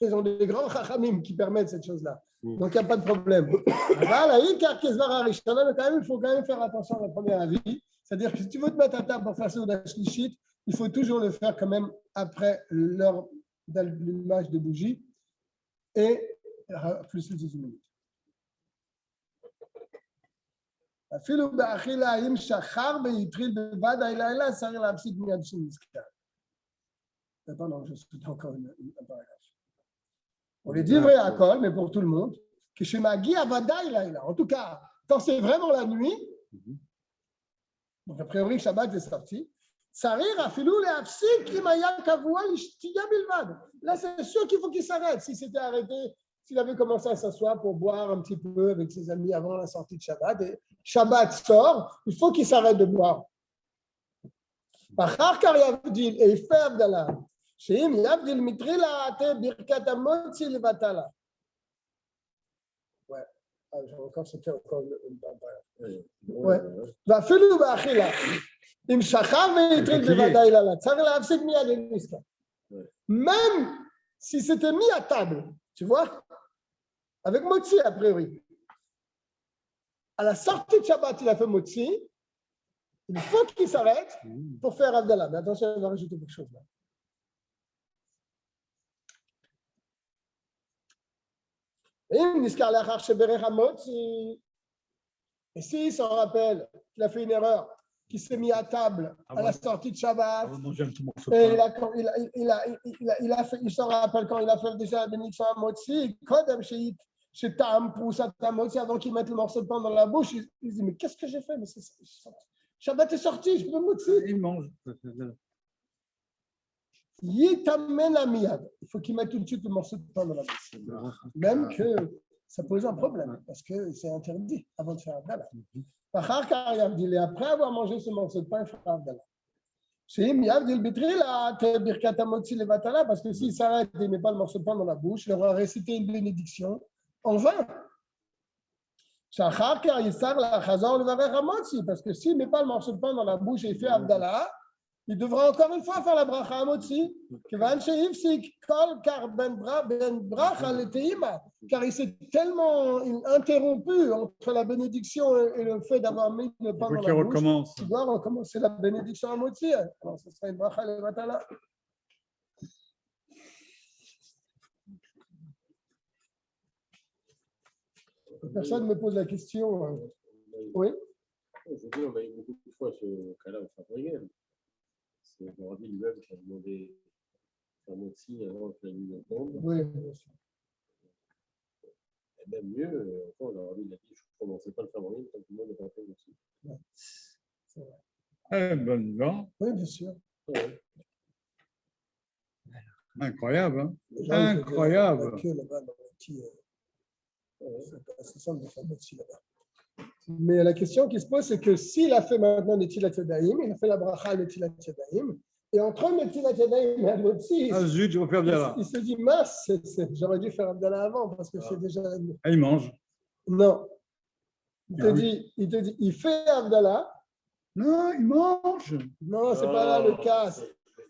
Ils ont des grands chachamim qui permettent cette chose-là. Donc, il n'y a pas de problème. Mais quand même, il faut quand même faire attention à la première avis. C'est-à-dire que si tu veux te mettre à table pour faire Seuda Shlishit, il faut toujours le faire quand même après l'heure d'allumage de bougie et plus de 18 minutes. אפילו באכילה, אם שחר והטריל בוודאי לילה, צריך להפסיק מיד שנזכר. Pardon, je suis encore une paragraphe. On les dit vrai à Kol, mais pour tout le monde, que chez Magi à Vadaï Laïla. En tout cas, quand c'est vraiment la nuit, donc a priori Shabbat est sorti, Sarir a filou le hafsik im haya kavua l'ishtiya bilvad. Là, c'est sûr qu'il faut qu'il s'arrête. Si c'était arrêté, s'il avait commencé à s'asseoir pour boire un petit peu avec ses amis avant la sortie de Shabbat, et Shabbat sort, il faut qu'il s'arrête de boire. Par kar yavdil, et il fait Abdallah. Sheim yavdil mitrila ate birkat amotzi levatala. Ouais. C'était encore une ouais. Va filou ba'achila. Im shachar ve'yitril bevadaï lala. Tzarich la'afsik miyad l'niska. Même si c'était mis à table, tu vois, avec Motsi a priori. À la sortie de Shabbat, il a fait Motsi. Il faut qu'il s'arrête pour faire Abdallah. Mais attention, on va rajouter quelque chose là. Et s'il s'en rappelle qu'il a fait une erreur, qu'il s'est mis à table à la sortie de Shabbat, et il s'en rappelle quand il a fait déjà la bénédiction à Motsi, chez Tam, Poussa, Tamotsi, avant qu'il mette le morceau de pain dans la bouche, il se dit, mais qu'est-ce que j'ai fait? Mais Shabbat est sorti, je peux Motsi.
Il mange.
Il faut qu'il mette tout de suite le morceau de pain dans la bouche. Même que ça pose un problème, parce que c'est interdit avant de faire Abdallah. Après avoir mangé ce morceau de pain, il fera Abdallah. Parce que s'il s'arrête et ne met pas le morceau de pain dans la bouche, il aura récité une bénédiction en vain. Parce que s'il ne met pas le morceau de pain dans la bouche et il fait Abdallah, il devra encore une fois faire la bracha à Motsi. Car il s'est tellement interrompu entre la bénédiction et le fait d'avoir mis le pain dans la bouche. Il doit recommencer la bénédiction à Motsi. Alors, ce sera une bracha à Levatala. Personne ne me pose la question. Oui.
Aujourd'hui, on a eu beaucoup de fois ce cas-là au Fabriel. C'est le rabbi lui-même qui a demandé
faire motzi avant que la nuit ne tombe.
Oui, bien sûr.
Et même mieux, encore, on leur a dit, il a dit, je ne commençais pas à le faire en ligne tant que tout le monde n'a pas fait motzi.
Bonne vent.
Oui, bien sûr.
Ouais.
Incroyable, hein?
Les gens, ils faisaient
Incroyable.
la queue là-bas dans le petit. C'est simple de faire motzi là-bas. Mais la question qui se pose, c'est que s'il a fait maintenant Netilat Yadayim, il a fait la bracha à Netilat Yadayim, et entre Netilat Yadayim et Amotzi,
Ah zut, je vais faire Abdallah.
il se dit, mince, j'aurais dû faire Abdallah avant, parce que c'est déjà.
Ah, il mange.
Non. Il te
Ah oui.
dit, il fait Abdallah.
Non, il mange.
Non, c'est pas là le cas.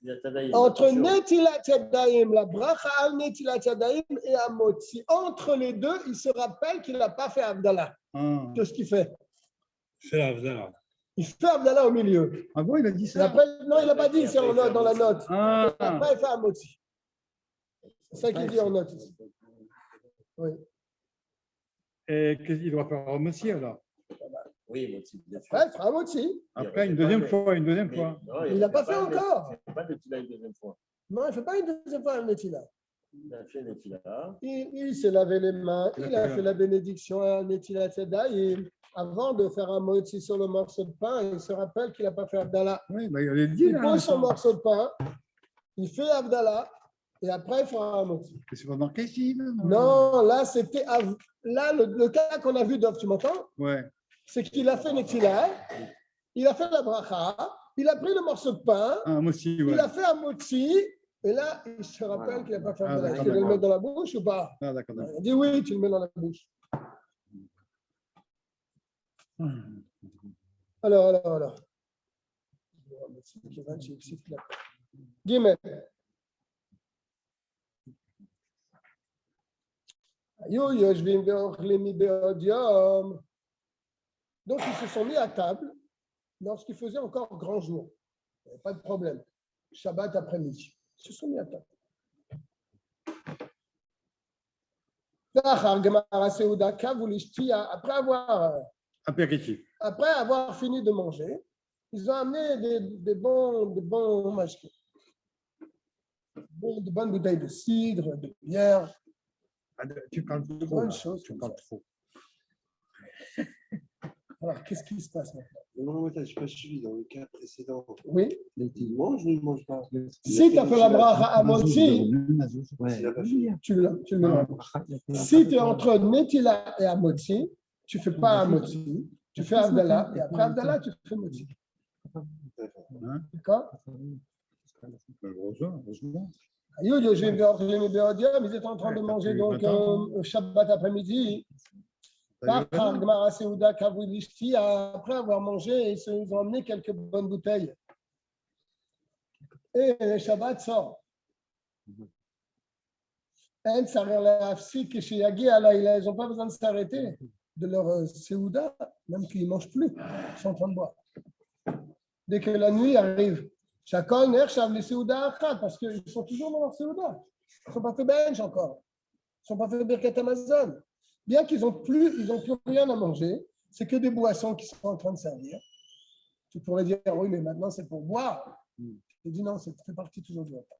Il y a Tadaïm,
Entre
attention.
Netilat Yadayim, la bracha al Netilat Yadayim et Amotzi, entre les deux, il se rappelle qu'il n'a pas fait Abdallah.
Ah.
Qu'est-ce qu'il fait?
C'est Avdallah.
Il fait Abdallah au milieu.
Ah bon, il a dit
Et
ça?
après, non, il n'a pas dit, c'est en note, dans la note.
Ah.
Après, il fait Amotzi. C'est ça qu'il dit en note ici. Oui.
Et qu'est-ce qu'il doit faire au monsieur alors?
Oui, motzi, bien sûr.
Après, il fera Amotzi.
Après, une deuxième fois, une deuxième
Mais-
fois.
non,
Il n'a pas fait
le-
encore.
Il n'a pas de Tila une deuxième fois.
Non, il ne fait pas une deuxième fois un Netila.
Il a fait le Tila.
Il s'est lavé les mains, il a fait la bénédiction à Netilat Yadayim. Avant de faire un Amotzi sur le morceau de pain, il se rappelle qu'il n'a pas fait Abdallah.
Oui, bah, il avait dit
Il
là.
pose son
attends.
morceau de pain, il fait Abdallah, et après, il fera Amotzi.
C'est pas marqué ici?
Non, là, c'était. Là, le cas qu'on a vu, Dov, tu m'entends?
Ouais.
C'est qu'il a fait Netila, il a fait la bracha, il a pris le morceau de pain,
Ah, moi aussi, ouais.
il a fait un motzi, et là, il se rappelle qu'il n'a pas fait un Abdallah. Est-ce qu'il doit le mettre dans la bouche ou pas?
Ah, d'accord, d'accord.
Il dit oui, tu le mets dans la bouche. Alors. Gimel. Donc, ils se sont mis à table lorsqu'il faisait encore grand jour. Il n'y avait pas de problème. Shabbat après-midi. Ils se sont mis à table.
Apéritif.
Après avoir fini de manger, ils ont amené des bons machins. De bonnes bouteilles de cidre, de bière.
Ah, tu parles trop.
Bonne
là.
chose.
Tu parles trop.
Alors, qu'est-ce qui se passe maintenant?
Non, je n'ai pas suivi dans le cas précédent.
Oui.
Il mange ou il ne mange pas?
Si tu as fait la bracha à Motzi,
Ouais.
Il a pas fait.
tu le mets dans la bouche. Si tu es entre Netila et Amotzi, tu ne fais pas Amotzi, tu fais Abdallah, et après Abdallah, tu fais Motzi. D'accord?
Heureusement.
Ils étaient en train de manger donc Shabbat après-midi. Après avoir mangé, ils ont emmené quelques bonnes bouteilles. Et le Shabbat sort. Ils n'ont pas besoin de s'arrêter de leur Seouda, même qu'ils ne mangent plus, ils sont en train de boire. Dès que la nuit arrive, chacun cherche les Seouda parce qu'ils sont toujours dans leur Seouda. Ils ne sont pas fait bench encore. Ils ne sont pas fait Birkat Amazon. Bien qu'ils n'ont plus rien à manger, c'est que des boissons qui sont en train de servir. Tu pourrais dire, oui, mais maintenant c'est pour boire. Je dis non, ça fait partie toujours du repas.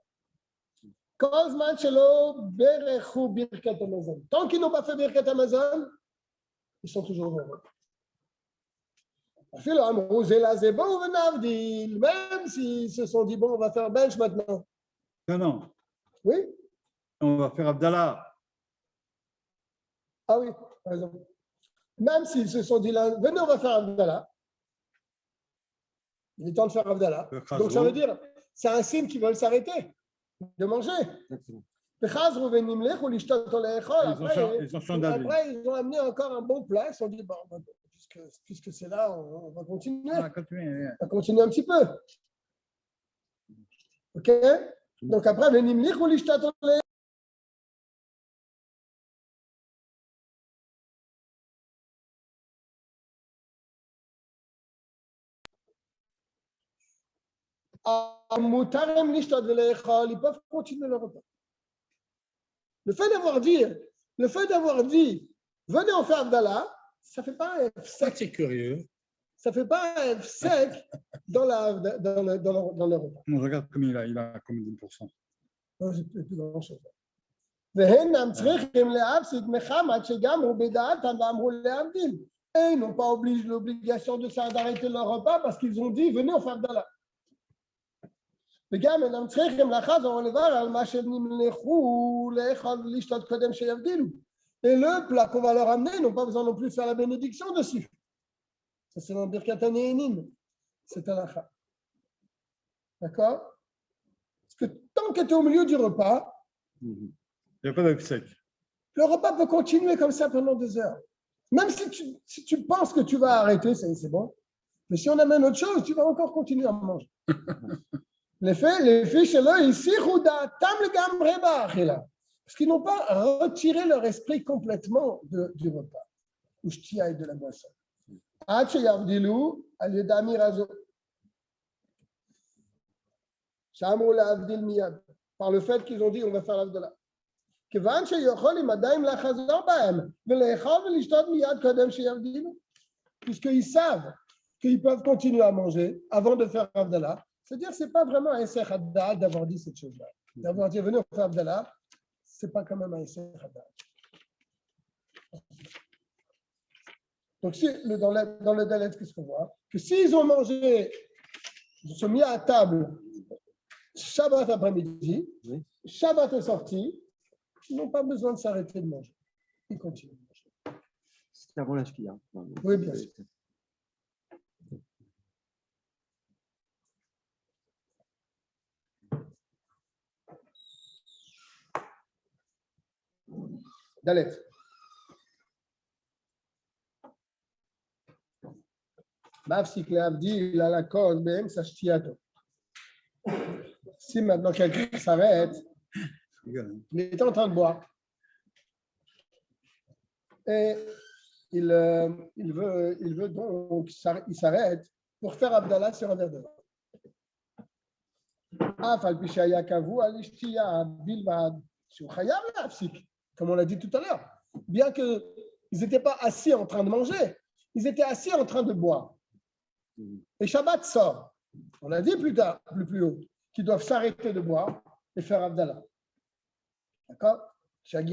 Tant qu'ils n'ont pas fait Birkat Amazon, ils sont toujours heureux. Même s'ils se sont dit, bon, on va faire bench maintenant.
Non.
Oui?
On va faire Abdallah.
Ah oui, par exemple. Même s'ils se sont dit là, venez, on va faire Abdallah. Il est temps de faire Abdallah. Donc ça veut dire, c'est un signe qu'ils veulent s'arrêter de manger. Après, ils ont amené encore un bon plat. Ils se sont dit, bon, puisque c'est là, on va continuer.
Ah, continue.
On va continuer un petit peu. OK? Donc après, Venimlich ou l'ishtatolech. Ils peuvent continuer leur repas. Le fait d'avoir dit, venez en faire Abdallah, ça ne fait pas un F sec.
C'est curieux.
Ça ne fait pas un F sec dans le repas.
On regarde comme il a combien de pourcents.
Non, j'ai plus grand-chose. והן צריכים להפסיק מחמת שגמרו בדעתם ואמרו להבדיל. Et ils n'ont pas l'obligation de ça d'arrêter leur repas parce qu'ils ont dit venez on fait Abdallah. וגם אינם צריכים לחזור ולבר על מה שהם נמלכו לאכול ולשתות קודם שיבדילו. Et le plat qu'on va leur amener, ils n'ont pas besoin non plus de faire la bénédiction dessus. Ça c'est dans Birkat HaNe'enim. C'est halakha. D'accord? Parce que tant que tu es au milieu du repas,
Il n'y a pas d'obsèque.
le repas peut continuer comme ça pendant 2 heures. Même si tu penses que tu vas arrêter, c'est bon. Mais si on amène autre chose, tu vas encore continuer à manger. Les filles chez eux, ici, parce qu'ils n'ont pas retiré leur esprit complètement du repas. Ou et de la boisson. Par le fait qu'ils ont dit on va faire l'Avdallah. Puisqu'ils savent qu'ils peuvent continuer à manger avant de faire Avdallah, c'est-à-dire que ce n'est pas vraiment un Esser Haddad d'avoir dit cette chose-là. D'avoir dit venez on fait Avdallah, ce n'est pas quand même un Esser Haddad. Donc, dans le Dalet, qu'est-ce qu'on voit? Que s'ils ont mangé, ils se sont mis à table Shabbat après-midi, Shabbat est sorti, ils n'ont pas besoin de s'arrêter de manger. Ils continuent de manger.
C'est avant la Shkia.
Oui, bien sûr. Dalet. Mafsik le'avdil à la cause, même sa shtiato. Si maintenant quelqu'un s'arrête, il est en train de boire et il veut donc, il s'arrête pour faire Abdallah sur un verre de vin. Comme on l'a dit tout à l'heure, bien qu'ils n'étaient pas assis en train de manger, ils étaient assis en train de boire. Et Shabbat sort. On a dit plus haut, qu'ils doivent s'arrêter de boire et faire Abdallah. D'accord? Il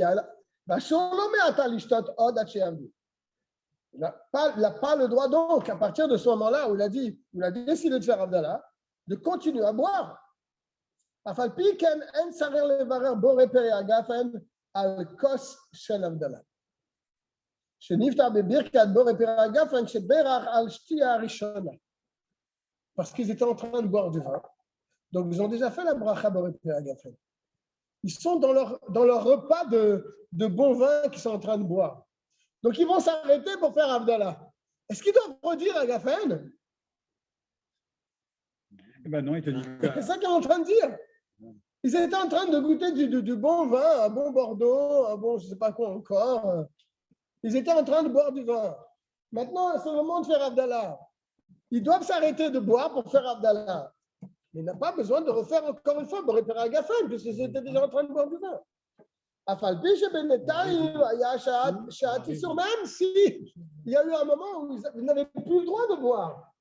n'a pas le droit donc, à partir de ce moment-là où il a décidé de faire Abdallah, de continuer à boire. Parce qu'ils étaient en train de boire du vin. Donc, ils ont déjà fait la bracha Boré Peri Agafen. Ils sont dans leur repas de bon vin qu'ils sont en train de boire. Donc, ils vont s'arrêter pour faire Abdallah. Est-ce qu'ils doivent redire Agafen?
Eh ben non, il te dit.
C'est ça qu'ils sont en train de dire. Ils étaient en train de goûter du bon vin, un bon Bordeaux, un bon je ne sais pas quoi encore. Ils étaient en train de boire du vin. Maintenant, c'est le moment de faire Abdallah. Ils doivent s'arrêter de boire pour faire Abdallah. Mais il n'a pas besoin de refaire encore une fois Boré Peri Agafen, puisqu'ils étaient déjà en train de boire du vin. Même si il y a eu un moment où ils n'avaient plus le droit de boire.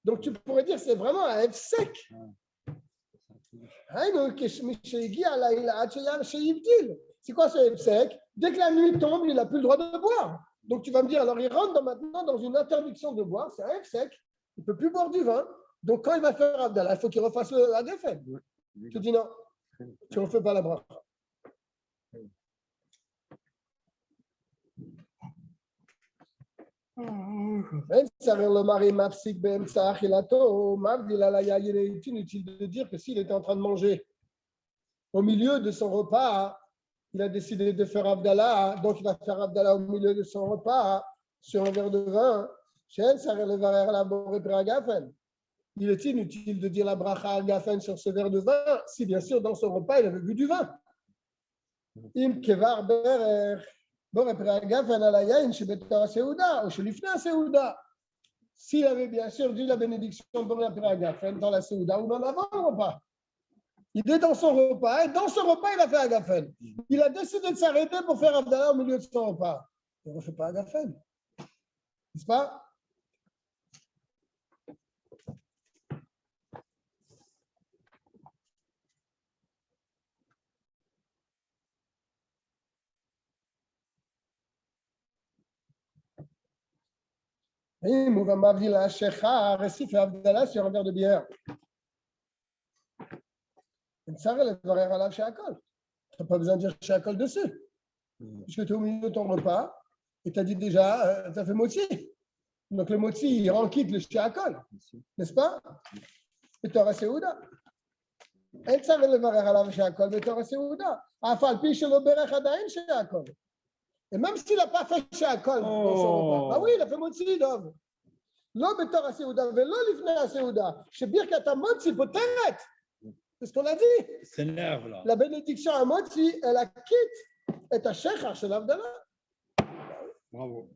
Donc tu pourrais dire que c'est vraiment un F sec. C'est quoi ce F sec? Dès que la nuit tombe, il n'a plus le droit de boire. Donc tu vas me dire, alors il rentre maintenant dans une interdiction de boire, c'est un F sec, il ne peut plus boire du vin. Donc quand il va faire Abdallah, il faut qu'il refasse la défaite. Je dis non, tu ne refais pas la bracha. Inutile de dire que s'il était en train de manger au milieu de son repas, il a décidé de faire Abdallah, donc il va faire Abdallah au milieu de son repas sur un verre de vin. Il est inutile de dire la bracha Agafen sur ce verre de vin si bien sûr dans son repas il avait bu du vin. Im kevar berer. S'il avait bien sûr dit la bénédiction dans la Séouda ou même avant le repas, il est dans son repas et dans ce repas il a fait Agafen. Il a décidé de s'arrêter pour faire Abdallah au milieu de son repas. Il ne refait pas Agafen. N'est-ce pas? Et s'il fait Abdallah sur un verre de bière. Tu n'as pas besoin de dire Shakol dessus. Puisque tu es au milieu de ton repas et tu as dit déjà, tu as fait motzi. Donc le motzi, il rend quitte le Shakol. N'est-ce pas? Et tu auras Seouda. Et tu le varer à la Shakol, mais tu auras Seouda. Afal piche le berech adain Shakol. Et même s'il n'a pas fait Shakol dans son repas, bah oui, il a fait motzi, Dov. Lo betor Seouda, velo lifnei Seouda. Chez Birkat Motzi, poteret. C'est ce qu'on a dit.
C'est nerve là.
La bénédiction à Motzi, elle a quitte et ta Shechar chez l'Avdallah.
Bravo.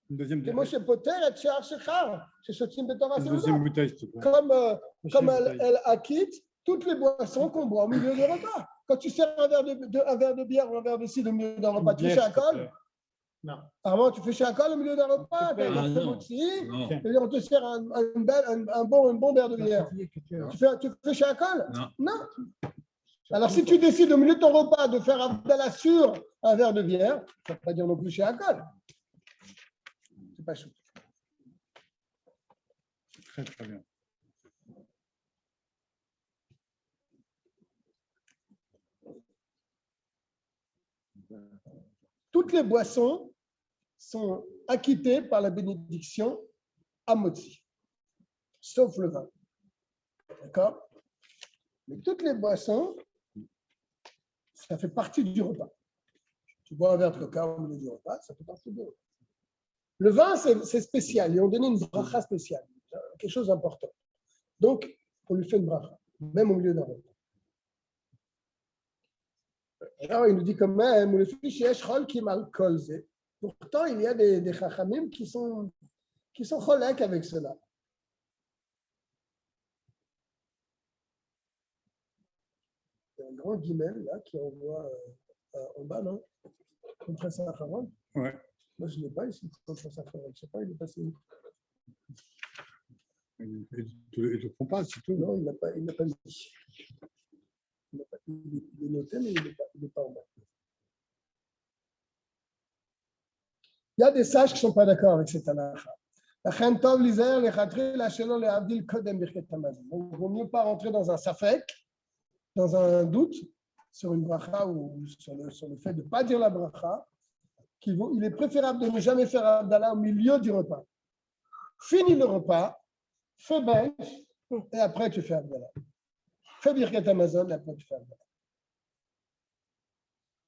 Une deuxième
Et moi, chez Poter et chez Shechar, chez Shotim Betor
Une deuxième
Seouda.
bouteille, s'il te plaît.
Comme elle acquitte toutes les boissons qu'on boit au milieu du repas. Quand tu sers un verre de bière ou un verre de cidre au milieu d'un repas, tu fais Shakol?
Non.
Avant, tu fais Shakol au milieu d'un repas, tu as fait
non.
Motzi,
Non.
et on te sert un bon verre de bière. Tu fais Shakol? Non. Alors, si tu décides au milieu de ton repas de faire Abdallah sur un verre de bière, ça ne veut pas dire non plus Shakol. C'est pas chou.
Très, très bien.
Toutes les boissons sont acquittées par la bénédiction à Motzi, sauf le vin. D'accord? Mais toutes les boissons, ça fait partie du repas. Tu bois un verre de coca au milieu du repas, ça fait partie du repas. Le vin, c'est spécial. Ils ont donné une bracha spéciale, quelque chose d'important. Donc, on lui fait une bracha, même au milieu d'un repas. Alors, il nous dit quand même, pourtant, il y a des chachamim qui sont cholèques avec cela. Il y a un grand guimel là qui envoie en bas, non? Contre Sacharon.
Ouais.
Moi, je ne l'ai pas ici, contre Sacharon. Je ne sais pas, il est passé où?
Ils ne le font pas, c'est tout.
Non, il n'a pas mis. Il est noté, mais il n'est pas en bas. Il y a des sages qui ne sont pas d'accord avec cette halakha. Donc, il ne vaut mieux pas rentrer dans un safek, dans un doute sur une bracha ou sur le fait de ne pas dire la bracha. Il est préférable de ne jamais faire Abdallah au milieu du repas. Finis le repas, fais bench, et après tu fais Abdallah. Fais Birkat Hamazon, et après tu fais Abdallah.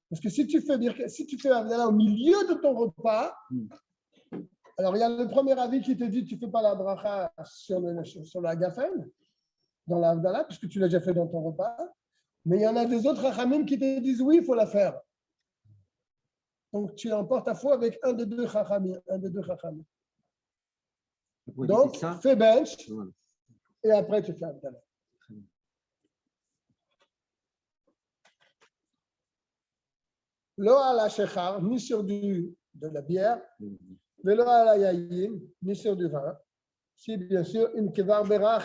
Parce que si tu fais Abdallah au milieu de ton repas, alors il y a le premier avis qui te dit tu ne fais pas la bracha sur la gafen, dans la Abdallah, puisque tu l'as déjà fait dans ton repas. Mais il y en a des autres rachamim qui te disent oui, il faut la faire. Donc tu emportes ta foi avec un des deux rachamim. Donc fais bench et après tu fais Abdallah. Lo ala shechar, ni sur de la bière, velo ala yayin, ni sur du vin. Si bien sûr, une kevar berach,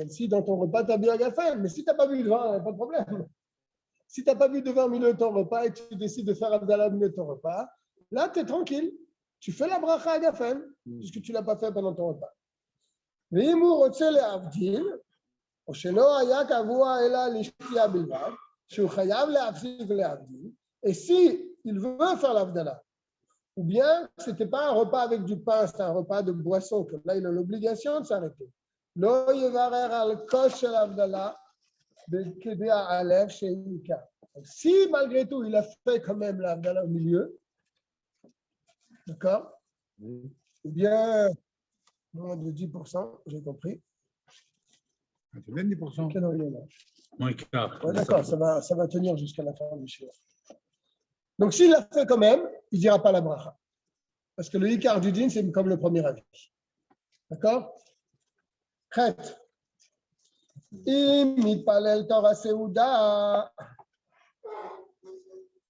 si dans ton repas tu as bu un gafen, mais si tu n'as pas bu de vin, pas de problème. Si tu n'as pas bu de vin au milieu de ton repas et tu décides de faire Abdallah au milieu de ton repas, là tu es tranquille. Tu fais la bracha à gafen, puisque tu ne l'as pas fait pendant ton repas. ואם הוא רוצה להבדיל, או שלא היה קבוע אלא לשתייה בלבד, שהוא חייב להפסיק להבדיל, et si il veut faire l'Abdallah, ou bien ce n'était pas un repas avec du pain, c'était un repas de boisson, que là il a l'obligation de s'arrêter. לא יברר על כוס של הבדלה כדי העלב שעיקר. Si malgré tout il a fait quand même l'Abdallah au milieu, d'accord, ou bien moins de 10%, j'ai compris.
C'est même 10%.
Quel heure il est là?
Moins 4.
Ouais, d'accord, ça va tenir jusqu'à la fin du shiur. Donc, s'il l'a fait quand même, il ne dira pas la bracha. Parce que le Ikar du din, c'est comme le premier avis. D'accord? Chet.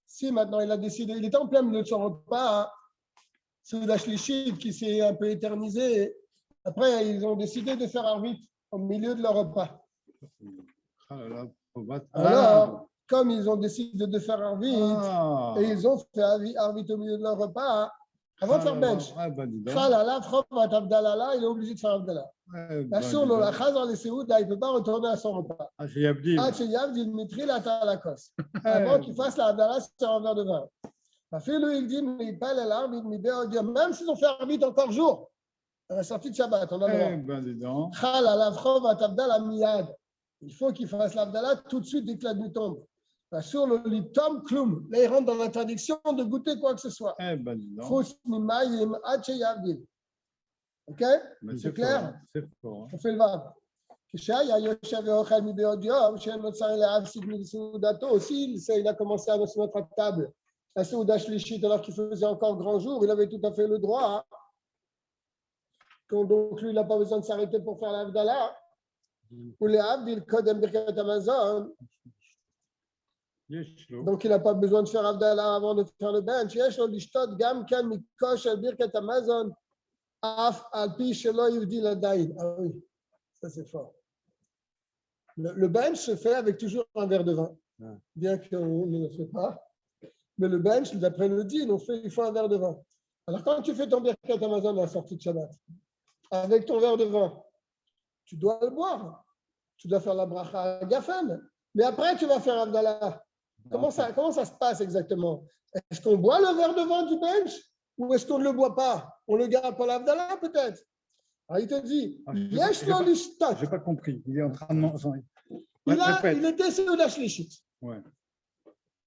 Si maintenant il a décidé, il était en plein milieu de son repas, c'est la Shlishit qui s'est un peu éternisé. Après, ils ont décidé de faire arbitre au milieu de leur repas. Alors, comme ils ont décidé de faire arbitre, et ils ont fait arbitre au milieu de leur repas, Avant de faire bench.
Ah, ben, dis donc.
Khalala, Frovat Abdallah, il est obligé de faire Abdallah.
Ouais,
La
ben,
source,
dis donc.
la chaz dans les Séouda, il ne peut pas retourner à son repas.
Ah, j'ai Abdil.
Ah, chez Yav, il mitri la talakos. Avant qu'il fasse la Abdallah sur un verre de vin. La fille, lui, il dit, il parle à l'arbitre, même s'ils ont fait arbitre encore jour, à la sortie de Shabbat, on a le droit.
Eh ben, dis donc.
Khalala, Frovat Abdallah, miyad. Il faut qu'il fasse l'Abdallah tout de suite dès que la nuit tombe. Sur le litom klum. Là, il rentre dans l'interdiction de goûter quoi que ce soit.
Eh ben, dis donc.
Fous mimayim ad yavdil. OK?
Mais
C'est clair?
fort, c'est fort. Hein.
On fait le vav. כשהיה יושב ואוכל מבעוד יום, שאין לו צריך להפסיק מסעודתו, aussi, il a commencé à se mettre à table. La Souda Shlichit, alors qu'il faisait encore grand jour, il avait tout à fait le droit. Donc lui, il n'a pas besoin de s'arrêter pour faire l'Avdallah. Ou les Avdil, Kodem Birkat Amazon. Donc il n'a pas besoin de faire Avdallah avant de faire le bench. Yesh lo lishtot gam kan mikosh al Birkat Amazon. Af al pi shelo yivdi ladaïd. Ah oui, ça c'est fort. Le bench se fait avec toujours un verre de vin. Bien qu'on ne le fait pas. Mais le bench, d'après le dit, il faut un verre de vin. Alors quand tu fais ton Birkat Amazon à la sortie de Shabbat, avec ton verre de vin, tu dois le boire. Tu dois faire la bracha à Gafen. Mais après, tu vas faire Abdallah. Comment ça se passe exactement? Est-ce qu'on boit le verre de vin du bench ou est-ce qu'on ne le boit pas? On le garde pour l'Abdallah peut-être? Alors il te dit,
je n'ai pas compris. Il est en train de manger.
Il était sur la Shlichit.
Ouais.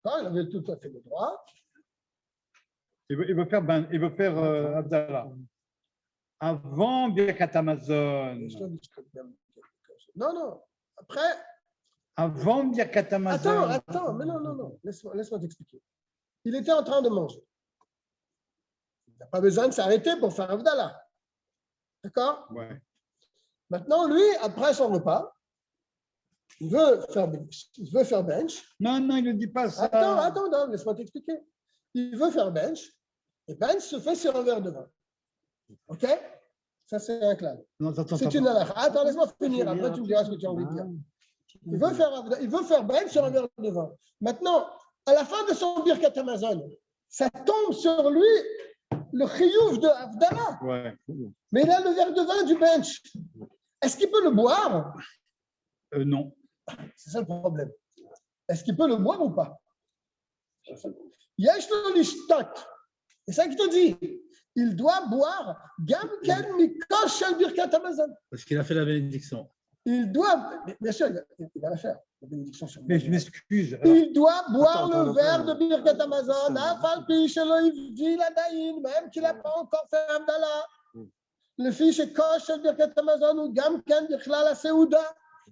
Il avait tout à fait le droit.
Il veut faire Abdallah. Avant Birkat Amazon.
Non. Après.
Avant Birkat Amazon.
Attends, mais non. Laisse-moi t'expliquer. Il était en train de manger. Il n'a pas besoin de s'arrêter pour faire Abdallah. D'accord?
Ouais.
Maintenant, lui, après son repas, il veut faire bench.
Non, il ne dit pas ça.
Attends, laisse-moi t'expliquer. Il veut faire bench. Et bench se fait sur un verre de vin. OK? Ça, c'est un clan. C'est une halakha. Attends, laisse-moi finir. Après, tu me diras ce que tu as envie de dire. Il veut faire bench sur un verre de vin. Maintenant, à la fin de son Birkat Amazon, ça tombe sur lui le chiyuv de Abdallah.
Ouais.
Mais il a le verre de vin du bench. Est-ce qu'il peut le boire?
Non.
C'est ça le problème. Est-ce qu'il peut le boire ou pas? Yesh lo lishtot. C'est ça qu'il te dit. Il doit boire gam ken mikosh shel Birkat Amazon.
Parce qu'il a fait la bénédiction.
Il doit, bien sûr, il va la faire, la bénédiction sur
Mais je m'excuse.
Il doit boire le verre de Birkat Amazon, même qu'il n'a pas encore fait Abdallah. Le fils est kosh de Birkat Amazon ou Gamken Bichlal la Séouda.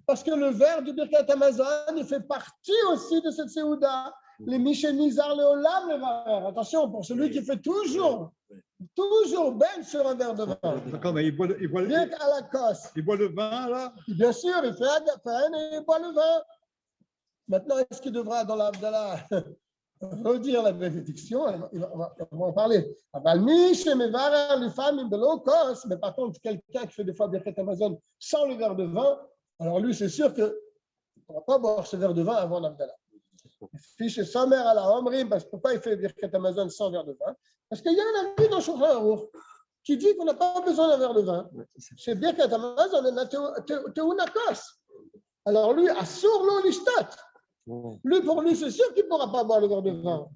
Parce que le verre de Birkat Amazon, il fait partie aussi de cette Séouda. Les Michel Nizar Léolam, le verre. Attention, pour celui qui fait toujours ben sur un verre de vin.
D'accord, mais il boit
à la cosse.
Il boit le vin, là?
Bien sûr, il fait Agafen et il boit le vin. Maintenant, est-ce qu'il devra, dans l'Abdallah, redire la bénédiction? On va en parler. Mais par contre, quelqu'un qui fait des fois Birkat Amazon sans le verre de vin, alors lui, c'est sûr qu'il ne pourra pas boire ce verre de vin avant l'Abdallah. Fiche sa mère à la Omrim, parce que pourquoi il fait Birkat Amazon sans verre de vin? Parce qu'il y a un avis dans Shulchan Aruch qui dit qu'on n'a pas besoin d'un verre de vin. Chez Birkat Amazon, on a Teunakos. Alors lui, Assur lo lishtat. Lui, pour lui, c'est sûr qu'il ne pourra pas boire le verre de vin.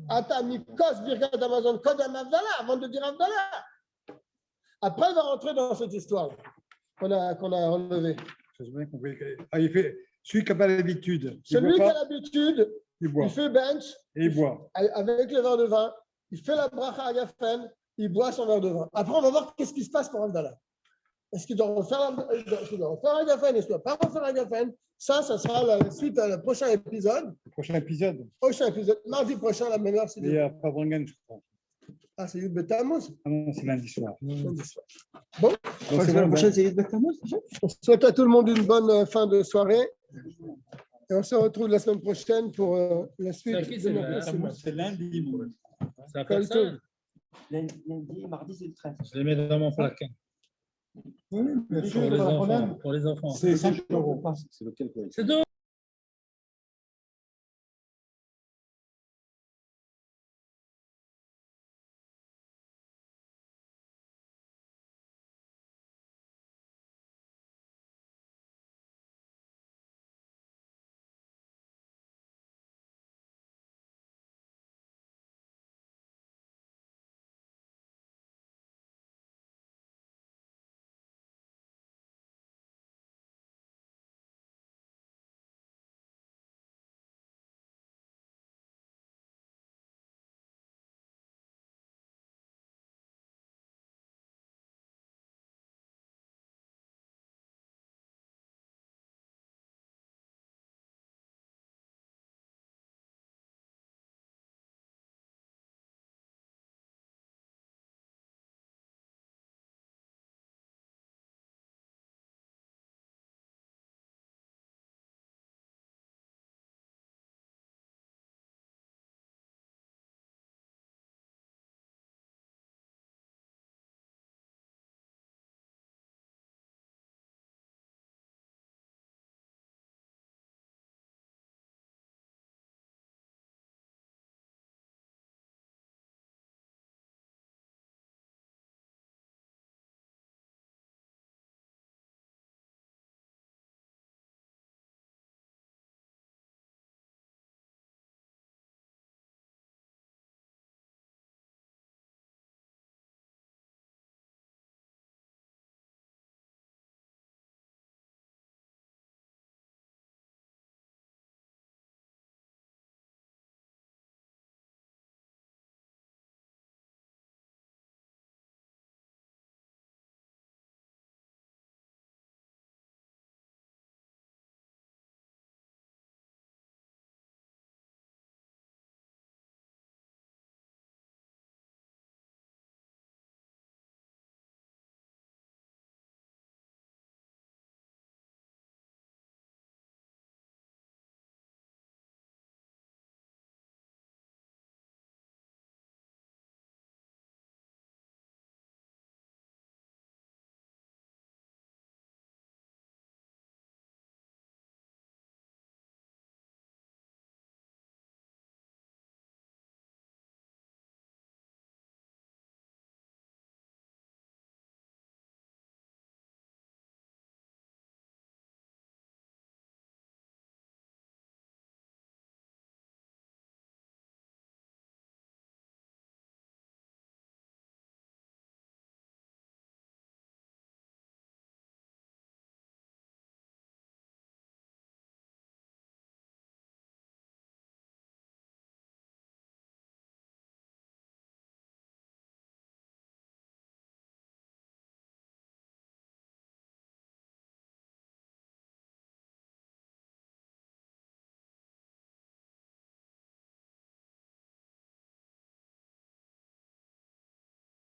Atamikos Birkat Amazon Kodam Abdallah, avant de dire Abdallah. Après, il va rentrer dans cette histoire qu'on a relevée.
Il fait celui qui n'a pas l'habitude.
Celui qui a l'habitude, il fait bench.
Et il boit.
Avec le verre de vin. Il fait la bracha à Gafen, il boit son verre de vin. Après, on va voir qu'est-ce qui se passe pour Abdallah. Est-ce qu'il doit refaire un Gafen? Est-ce qu'il ne doit pas refaire un Gafen? Ça sera la suite à le prochain épisode.
Prochain épisode.
Mardi prochain, la même heure.
Il y a Pavrangan, je crois.
Ah, c'est Yud Betamouz?
Ah non, c'est lundi soir.
Bon.
La prochaine, c'est Yud Betamouz.
On souhaite à tout le monde une bonne fin de soirée. Et on se retrouve la semaine prochaine pour la suite.
C'est lundi. Ça
Comme
ça.
Lundi, mardi, c'est le 13.
Je les mets dans mon placard.
Oui,
Pour les enfants.
C'est 5 €.
C'est lequel?
C'est deux.